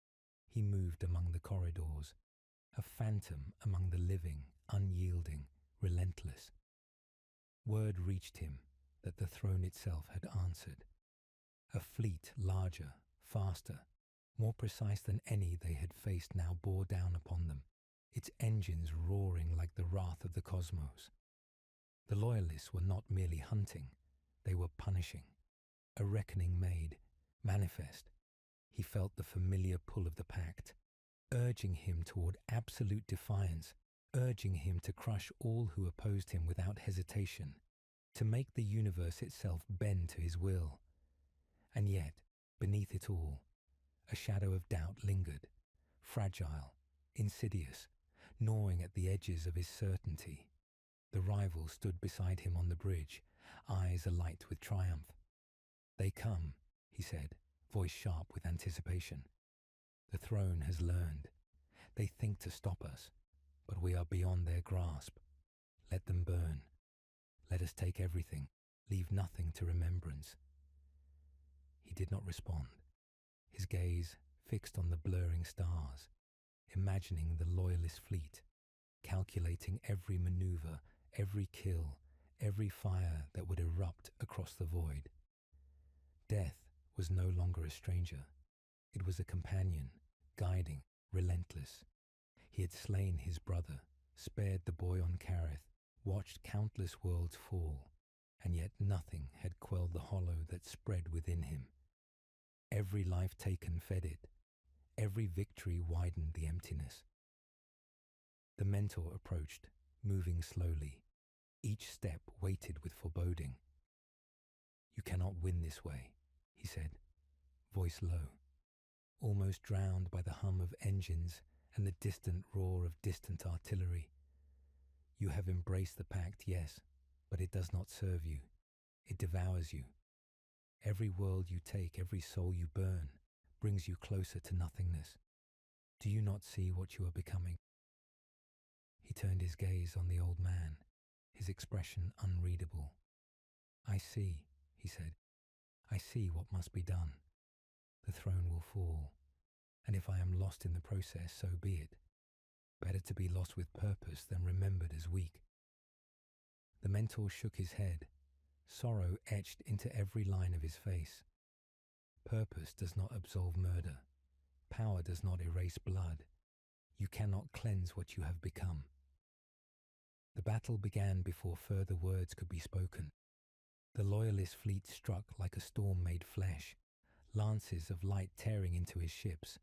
he moved among the corridors, a phantom among the living, unyielding, relentless. Word reached him that the throne itself had answered. A fleet larger, faster, more precise than any they had faced now bore down upon them, its engines roaring like the wrath of the cosmos. The loyalists were not merely hunting, they were punishing. A reckoning made, manifest. He felt the familiar pull of the pact, urging him toward absolute defiance, urging him to crush all who opposed him without hesitation, to make the universe itself bend to his will. And yet, beneath it all, a shadow of doubt lingered, fragile, insidious, gnawing at the edges of his certainty. The rival stood beside him on the bridge, eyes alight with triumph. "They come," he said, voice sharp with anticipation. "The throne has learned. They think to stop us, but we are beyond their grasp. Let them burn. Let us take everything, leave nothing to remembrance." He did not respond, his gaze fixed on the blurring stars, imagining the loyalist fleet, calculating every maneuver, every kill, every fire that would erupt across the void. Death was no longer a stranger. It was a companion, guiding, relentless. He had slain his brother, spared the boy on Kareth, watched countless worlds fall, and yet nothing had quelled the hollow that spread within him. Every life taken fed it. Every victory widened the emptiness. The mentor approached, moving slowly, each step weighted with foreboding. "You cannot win this way," he said, voice low. almost drowned by the hum of engines and the distant roar of distant artillery. You have embraced the pact, yes, but it does not serve you. It devours you. Every world you take, every soul you burn, brings you closer to nothingness. Do you not see what you are becoming? He turned his gaze on the old man, his expression unreadable. I see, he said. I see what must be done. The throne will fall, and if I am lost in the process, so be it. Better to be lost with purpose than remembered as weak. The mentor shook his head, sorrow etched into every line of his face. Purpose does not absolve murder. Power does not erase blood. You cannot cleanse what you have become. The battle began before further words could be spoken. The loyalist fleet struck like a storm made flesh, lances of light tearing into his ships,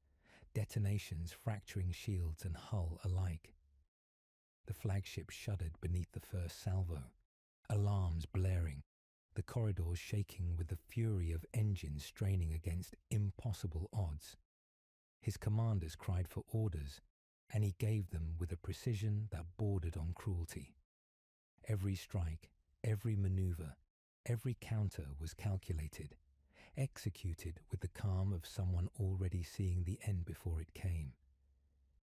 detonations fracturing shields and hull alike. The flagship shuddered beneath the first salvo, alarms blaring, the corridors shaking with the fury of engines straining against impossible odds. His commanders cried for orders, and he gave them with a precision that bordered on cruelty. Every strike, every maneuver, every counter was calculated, executed with the calm of someone already seeing the end before it came.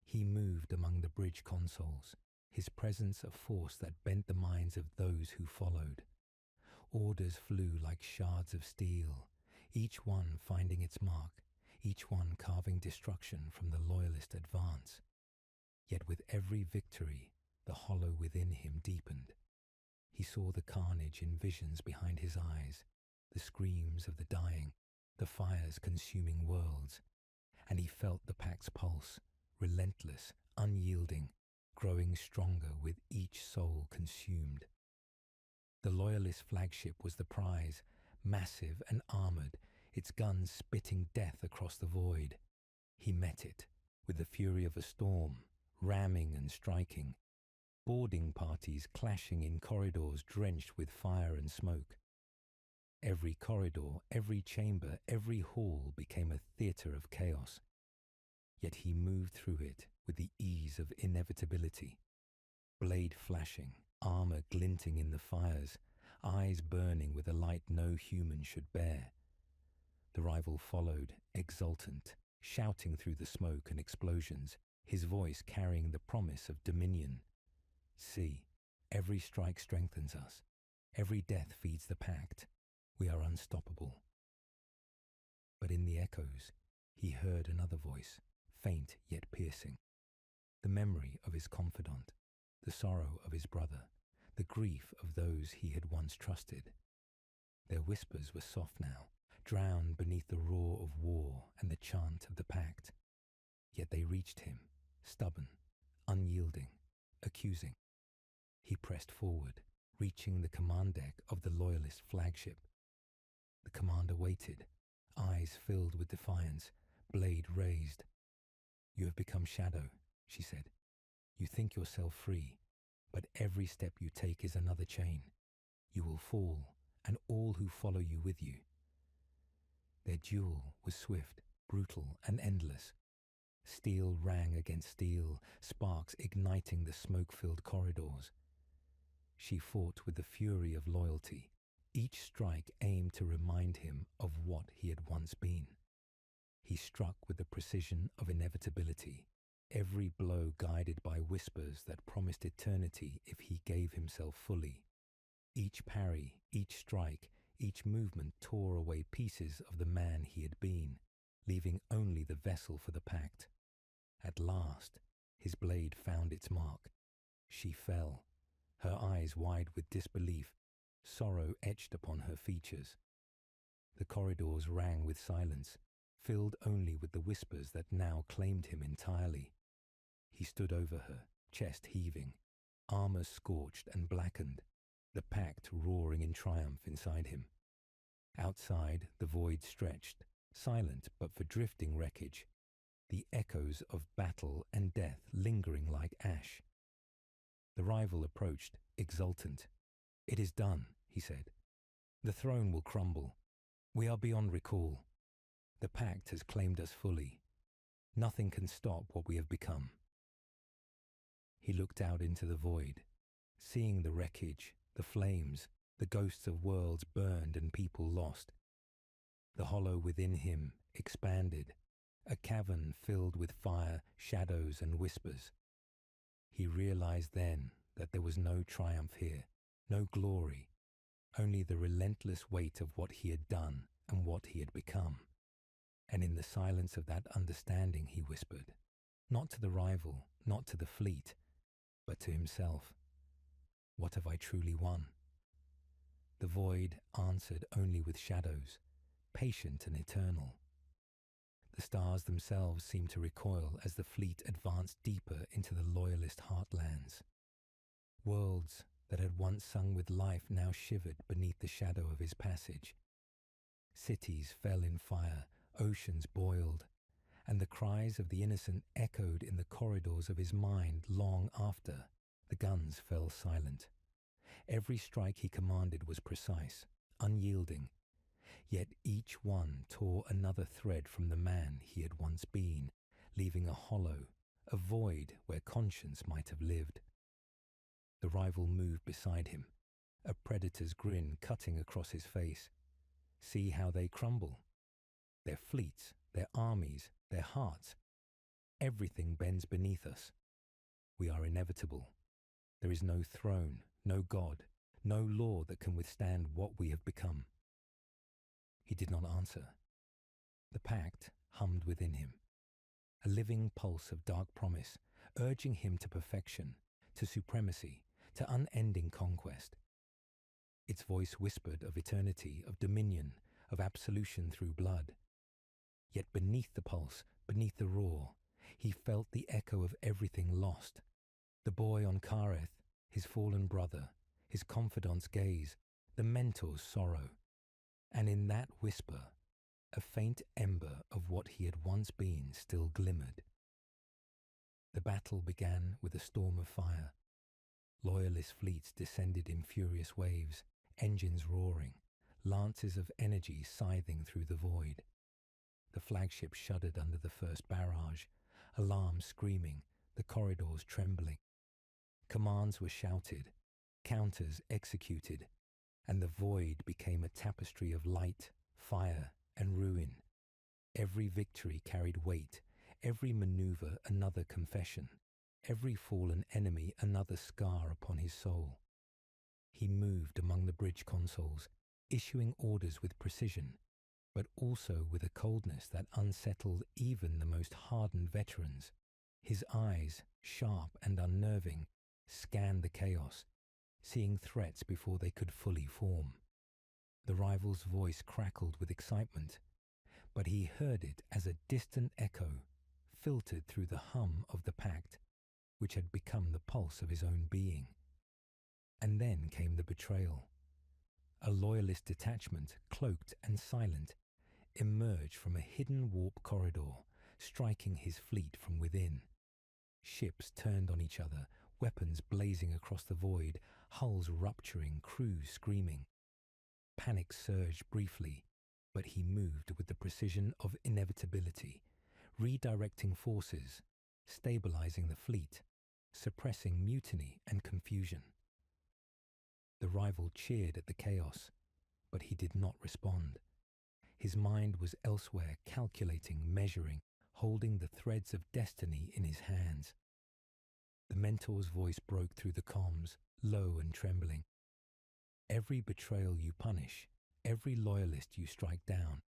He moved among the bridge consoles, his presence a force that bent the minds of those who followed. Orders flew like shards of steel, each one finding its mark, each one carving destruction from the loyalist advance. Yet with every victory, the hollow within him deepened. He saw the carnage in visions behind his eyes, the screams of the dying, the fires consuming worlds, and he felt the Pact's pulse, relentless, unyielding, growing stronger with each soul consumed. The loyalist flagship was the prize, massive and armoured, its guns spitting death across the void. He met it, with the fury of a storm, ramming and striking, boarding parties clashing in corridors drenched with fire and smoke. Every corridor, every chamber, every hall became a theatre of chaos. Yet he moved through it with the ease of inevitability, blade flashing, armour glinting in the fires, eyes burning with a light no human should bear. The rival followed, exultant, shouting through the smoke and explosions, his voice carrying the promise of dominion. See, every strike strengthens us. Every death feeds the pact. We are unstoppable. But in the echoes, he heard another voice, faint yet piercing. The memory of his confidant, the sorrow of his brother, the grief of those he had once trusted. Their whispers were soft now, drowned beneath the roar of war and the chant of the pact. Yet they reached him, stubborn, unyielding, accusing. He pressed forward, reaching the command deck of the loyalist flagship. The commander waited, eyes filled with defiance, blade raised. You have become shadow, she said. You think yourself free, but every step you take is another chain. You will fall, and all who follow you with you. Their duel was swift, brutal, and endless. Steel rang against steel, sparks igniting the smoke-filled corridors. She fought with the fury of loyalty, each strike aimed to remind him of what he had once been. He struck with the precision of inevitability, every blow guided by whispers that promised eternity if he gave himself fully. Each parry, each strike, each movement tore away pieces of the man he had been, leaving only the vessel for the pact. At last, his blade found its mark. She fell, her eyes wide with disbelief, sorrow etched upon her features. The corridors rang with silence, filled only with the whispers that now claimed him entirely. He stood over her, chest heaving, armour scorched and blackened, the pact roaring in triumph inside him. Outside, the void stretched, silent but for drifting wreckage, the echoes of battle and death lingering like ash. The rival approached, exultant. It is done, he said. The throne will crumble. We are beyond recall. The Pact has claimed us fully. Nothing can stop what we have become. He looked out into the void, seeing the wreckage, the flames, the ghosts of worlds burned and people lost. The hollow within him expanded, a cavern filled with fire, shadows and whispers. He realized then that there was no triumph here, no glory, only the relentless weight of what he had done and what he had become. And in the silence of that understanding, he whispered, not to the rival, not to the fleet, but to himself, "What have I truly won?" The void answered only with shadows, patient and eternal. The stars themselves seemed to recoil as the fleet advanced deeper into the loyalist heartlands. Worlds that had once sung with life now shivered beneath the shadow of his passage. Cities fell in fire, oceans boiled, and the cries of the innocent echoed in the corridors of his mind long after the guns fell silent. Every strike he commanded was precise, unyielding, yet each one tore another thread from the man he had once been, leaving a hollow, a void where conscience might have lived. The rival moved beside him, a predator's grin cutting across his face. See how they crumble. Their fleets, their armies, their hearts. Everything bends beneath us. We are inevitable. There is no throne, no God, no law that can withstand what we have become. He did not answer. The Pact hummed within him, a living pulse of dark promise, urging him to perfection, to supremacy, to unending conquest. Its voice whispered of eternity, of dominion, of absolution through blood. Yet beneath the pulse, beneath the roar, he felt the echo of everything lost. The boy on Kareth, his fallen brother, his confidant's gaze, the mentor's sorrow. And in that whisper, a faint ember of what he had once been still glimmered. The battle began with a storm of fire. Loyalist fleets descended in furious waves, engines roaring, lances of energy scything through the void. The flagship shuddered under the first barrage, alarms screaming, the corridors trembling. Commands were shouted, counters executed, and the void became a tapestry of light, fire, and ruin. Every victory carried weight, every maneuver another confession, every fallen enemy another scar upon his soul. He moved among the bridge consoles, issuing orders with precision, but also with a coldness that unsettled even the most hardened veterans. His eyes, sharp and unnerving, scanned the chaos, seeing threats before they could fully form. The rival's voice crackled with excitement, but he heard it as a distant echo, filtered through the hum of the Pact, which had become the pulse of his own being. And then came the betrayal. A loyalist detachment, cloaked and silent, emerged from a hidden warp corridor, striking his fleet from within. Ships turned on each other, weapons blazing across the void, hulls rupturing, crews screaming. Panic surged briefly, but he moved with the precision of inevitability, redirecting forces, stabilizing the fleet, suppressing mutiny and confusion. The rival cheered at the chaos, but he did not respond. His mind was elsewhere, calculating, measuring, holding the threads of destiny in his hands. The mentor's voice broke through the comms, low and trembling. Every betrayal you punish, every loyalist you strike down,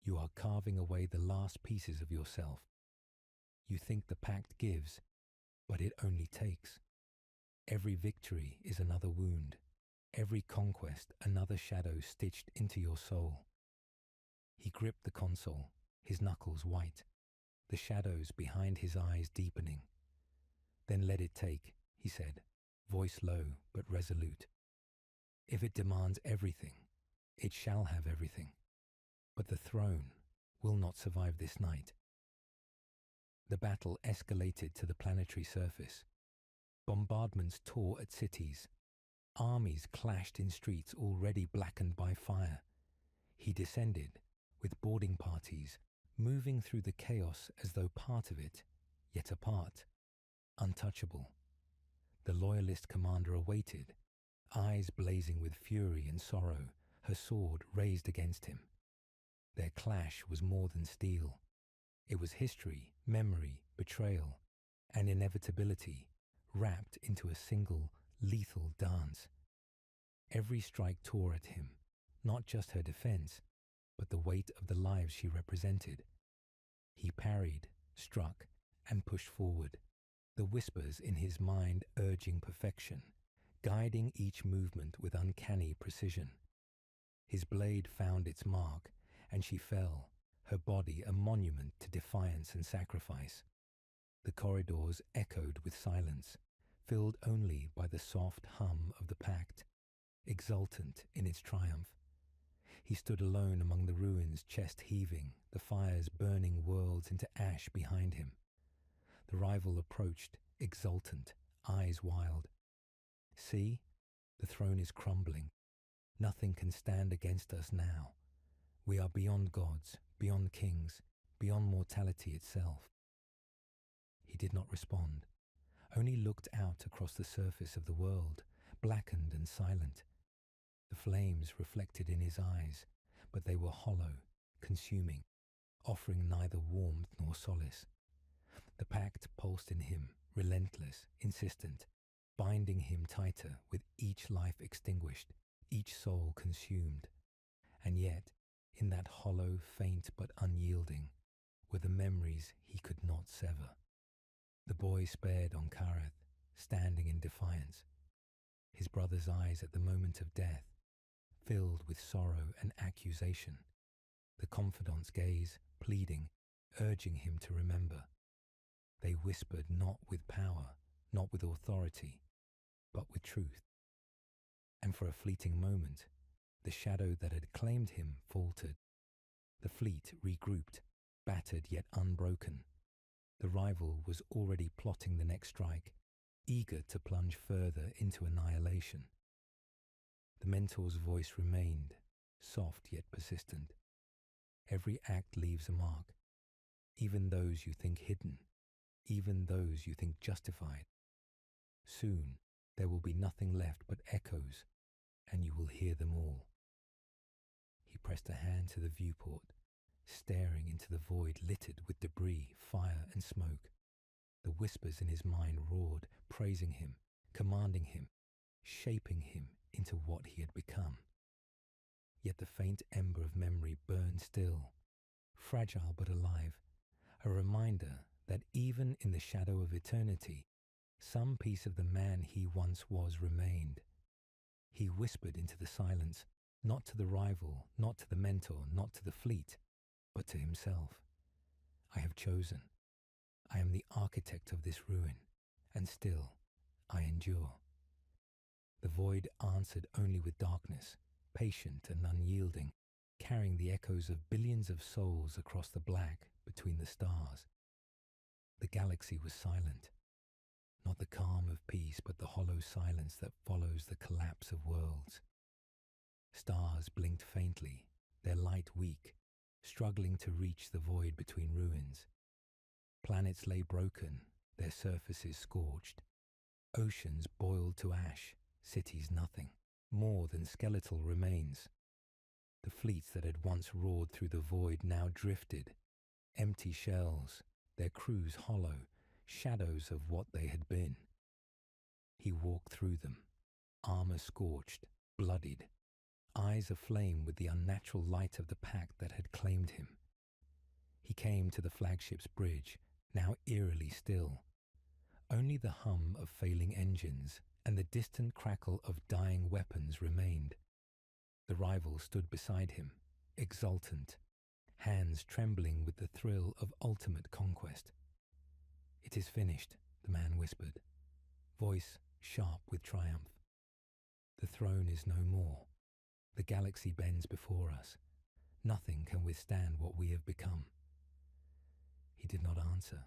you are carving away the last pieces of yourself. You think the Pact gives, but it only takes. Every victory is another wound, every conquest another shadow stitched into your soul. He gripped the console, his knuckles white, the shadows behind his eyes deepening. Then let it take, he said, voice low but resolute. If it demands everything, it shall have everything. But the throne will not survive this night. The battle escalated to the planetary surface. Bombardments tore at cities. Armies clashed in streets already blackened by fire. He descended, with boarding parties moving through the chaos as though part of it, yet apart, untouchable. The loyalist commander awaited, eyes blazing with fury and sorrow, her sword raised against him. Their clash was more than steel. It was history, memory, betrayal, and inevitability wrapped into a single, lethal dance. Every strike tore at him, not just her defense, but the weight of the lives she represented. He parried, struck, and pushed forward, the whispers in his mind urging perfection, guiding each movement with uncanny precision. His blade found its mark, and she fell, her body a monument to defiance and sacrifice. The corridors echoed with silence, filled only by the soft hum of the pact, exultant in its triumph. He stood alone among the ruins, chest heaving, the fires burning worlds into ash behind him. The rival approached, exultant, eyes wild. See, the throne is crumbling. Nothing can stand against us now. We are beyond gods, beyond kings, beyond mortality itself. He did not respond, only looked out across the surface of the world, blackened and silent. The flames reflected in his eyes, but they were hollow, consuming, offering neither warmth nor solace. The pact pulsed in him, relentless, insistent, binding him tighter with each life extinguished, each soul consumed. And yet, in that hollow, faint but unyielding, were the memories he could not sever. The boy spared on Karath, standing in defiance, his brother's eyes at the moment of death, filled with sorrow and accusation, the confidant's gaze pleading, urging him to remember. They whispered not with power, not with authority, but with truth. And for a fleeting moment, the shadow that had claimed him faltered. The fleet regrouped, battered yet unbroken. The rival was already plotting the next strike, eager to plunge further into annihilation. The mentor's voice remained, soft yet persistent. Every act leaves a mark, even those you think hidden, even those you think justified. Soon there will be nothing left but echoes, and you will hear them all. He pressed a hand to the viewport, staring into the void littered with debris, fire and smoke. The whispers in his mind roared, praising him, commanding him, shaping him into what he had become. Yet the faint ember of memory burned still, fragile but alive, a reminder that even in the shadow of eternity, some piece of the man he once was remained. He whispered into the silence, not to the rival, not to the mentor, not to the fleet, but to himself. I have chosen. I am the architect of this ruin, and still I endure. The void answered only with darkness, patient and unyielding, carrying the echoes of billions of souls across the black between the stars. The galaxy was silent, not the calm of peace, but the hollow silence that follows the collapse of worlds. Stars blinked faintly, their light weak, struggling to reach the void between ruins. Planets lay broken, their surfaces scorched. Oceans boiled to ash, cities nothing, more than skeletal remains. The fleets that had once roared through the void now drifted, empty shells, their crews hollow, shadows of what they had been. He walked through them, armor scorched, bloodied, eyes aflame with the unnatural light of the pact that had claimed him. He came to the flagship's bridge, now eerily still. Only the hum of failing engines and the distant crackle of dying weapons remained. The rival stood beside him, exultant, hands trembling with the thrill of ultimate conquest. "It is finished," the man whispered, voice sharp with triumph. "The throne is no more. The galaxy bends before us. Nothing can withstand what we have become." He did not answer.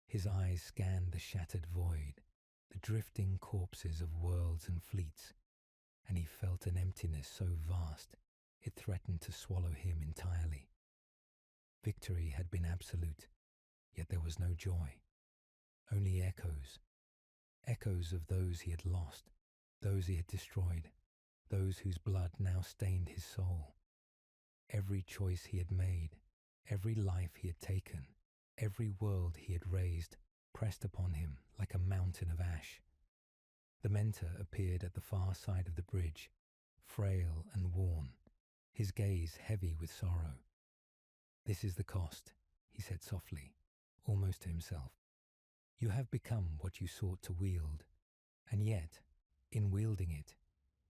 His eyes scanned the shattered void, the drifting corpses of worlds and fleets, and he felt an emptiness so vast It threatened to swallow him entirely. Victory had been absolute, yet there was no joy. Only echoes. Echoes of those he had lost, those he had destroyed, those whose blood now stained his soul. Every choice he had made, every life he had taken, every world he had raised, pressed upon him like a mountain of ash. The mentor appeared at the far side of the bridge, frail and worn, his gaze heavy with sorrow. "This is the cost," he said softly, almost to himself. "You have become what you sought to wield, and yet, in wielding it,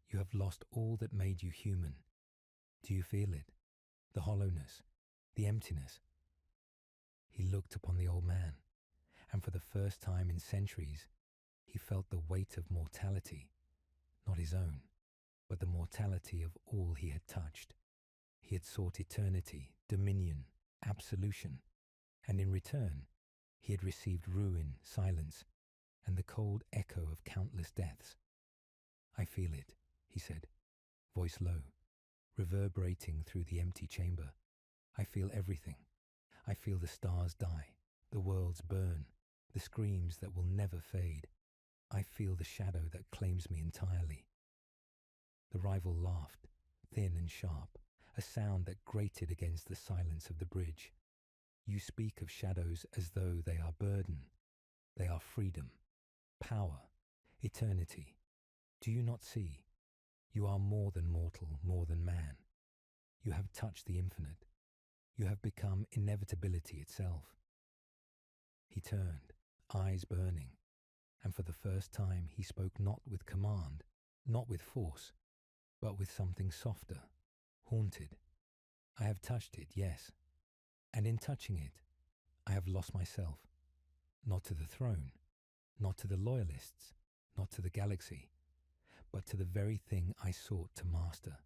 you have lost all that made you human. Do you feel it? The hollowness, the emptiness?" He looked upon the old man, and for the first time in centuries, he felt the weight of mortality, not his own, but the mortality of all he had touched. He had sought eternity, dominion, absolution, and in return, he had received ruin, silence, and the cold echo of countless deaths. "I feel it," he said, voice low, reverberating through the empty chamber. "I feel everything. I feel the stars die, the worlds burn, the screams that will never fade. I feel the shadow that claims me entirely." The rival laughed, thin and sharp, a sound that grated against the silence of the bridge. "You speak of shadows as though they are burden. They are freedom, power, eternity. Do you not see? You are more than mortal, more than man. You have touched the infinite. You have become inevitability itself." He turned, eyes burning, and for the first time he spoke not with command, not with force, but with something softer, haunted. "I have touched it, yes, and in touching it, I have lost myself, not to the throne, not to the loyalists, not to the galaxy, but to the very thing I sought to master,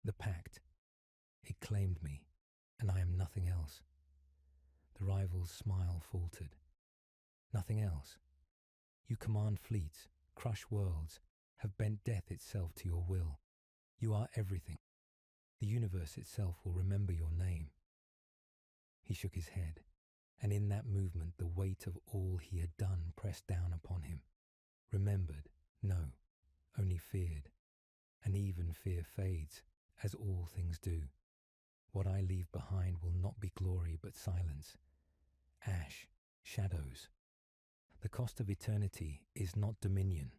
the Pact. It claimed me, and I am nothing else." The rival's smile faltered. "Nothing else? You command fleets, crush worlds, have bent death itself to your will. You are everything. The universe itself will remember your name." He shook his head, and in that movement the weight of all he had done pressed down upon him. Remembered, no, only feared. And even fear fades, as all things do. What I leave behind will not be glory but silence. Ash, shadows. The cost of eternity is not dominion.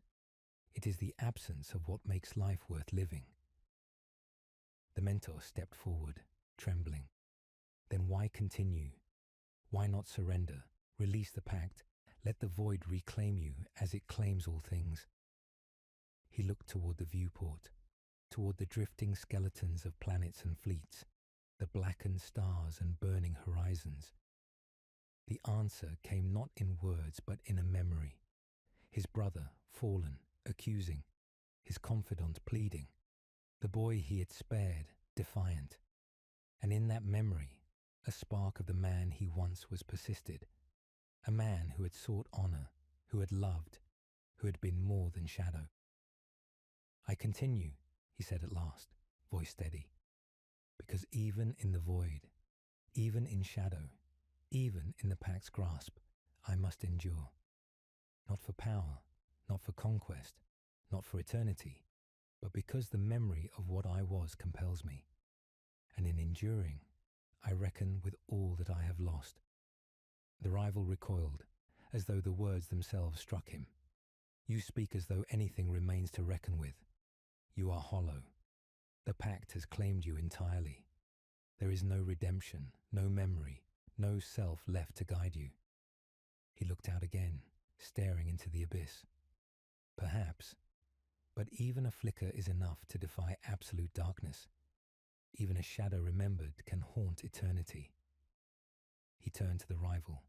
It is the absence of what makes life worth living. The mentor stepped forward, trembling. Then why continue? Why not surrender? Release the pact. Let the void reclaim you as it claims all things. He looked toward the viewport, toward the drifting skeletons of planets and fleets, the blackened stars and burning horizons. The answer came not in words but in a memory. His brother, fallen, accusing, his confidant pleading, the boy he had spared, defiant. And in that memory, a spark of the man he once was persisted, a man who had sought honor, who had loved, who had been more than shadow. "I continue," he said at last, voice steady, "because even in the void, even in shadow, even in the Pact's grasp, I must endure. Not for power, not for conquest, not for eternity, but because the memory of what I was compels me. And in enduring, I reckon with all that I have lost." The rival recoiled, as though the words themselves struck him. "You speak as though anything remains to reckon with. You are hollow. The Pact has claimed you entirely. There is no redemption, no memory, no self left to guide you." He looked out again, staring into the abyss. "Perhaps, but even a flicker is enough to defy absolute darkness. Even a shadow remembered can haunt eternity." He turned to the rival,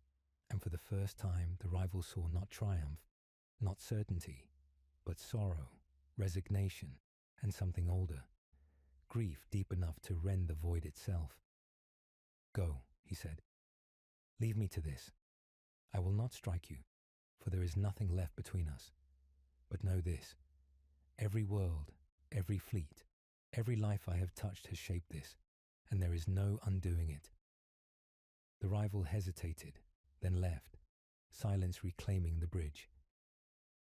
and for the first time the rival saw not triumph, not certainty, but sorrow, resignation, and something older, grief deep enough to rend the void itself. "Go," he said. "Leave me to this. I will not strike you, for there is nothing left between us. But know this, every world, every fleet, Every life I have touched has shaped this, and there is no undoing it. The rival hesitated, then left, silence reclaiming the bridge.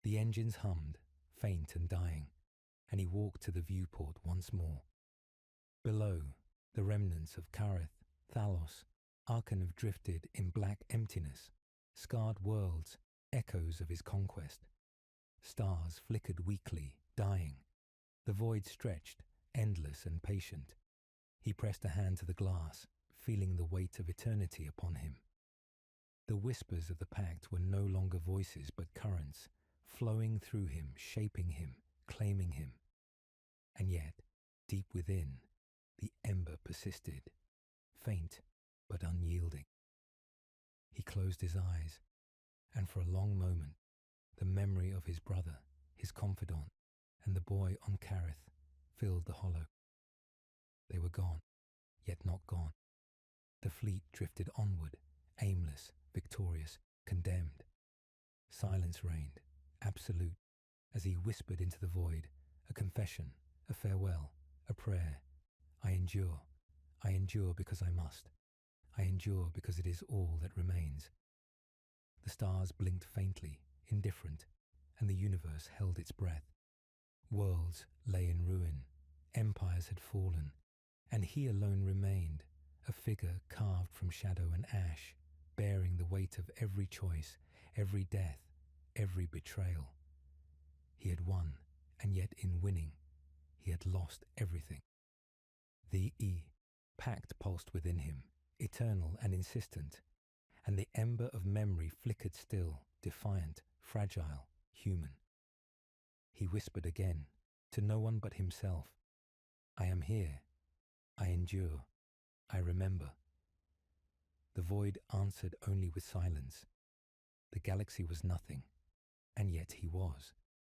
The engines hummed, faint and dying, and he walked to the viewport once more. Below, the remnants of Kareth, Thalos, Arkan have drifted in black emptiness, scarred worlds, echoes of his conquest. Stars flickered weakly, dying. The void stretched, endless and patient. He pressed a hand to the glass, feeling the weight of eternity upon him. The whispers of the pact were no longer voices but currents, flowing through him, shaping him, claiming him. And yet, deep within, the ember persisted, faint but unyielding. He closed his eyes, and for a long moment, the memory of his brother, his confidant, and the boy on Kareth filled the hollow. They were gone, yet not gone. The fleet drifted onward, aimless, victorious, condemned. Silence reigned, absolute, as he whispered into the void, a confession, a farewell, a prayer. I endure because I must. I endure because it is all that remains. The stars blinked faintly, indifferent, and the universe held its breath. Worlds lay in ruin, empires had fallen, and he alone remained, a figure carved from shadow and ash, bearing the weight of every choice, every death, every betrayal. He had won, and yet in winning, he had lost everything. The Pact pulsed within him, eternal and insistent, and the ember of memory flickered still, defiant, fragile, human. He whispered again, to no one but himself, I am here, I endure, I remember. The void answered only with silence. The galaxy was nothing, and yet he was.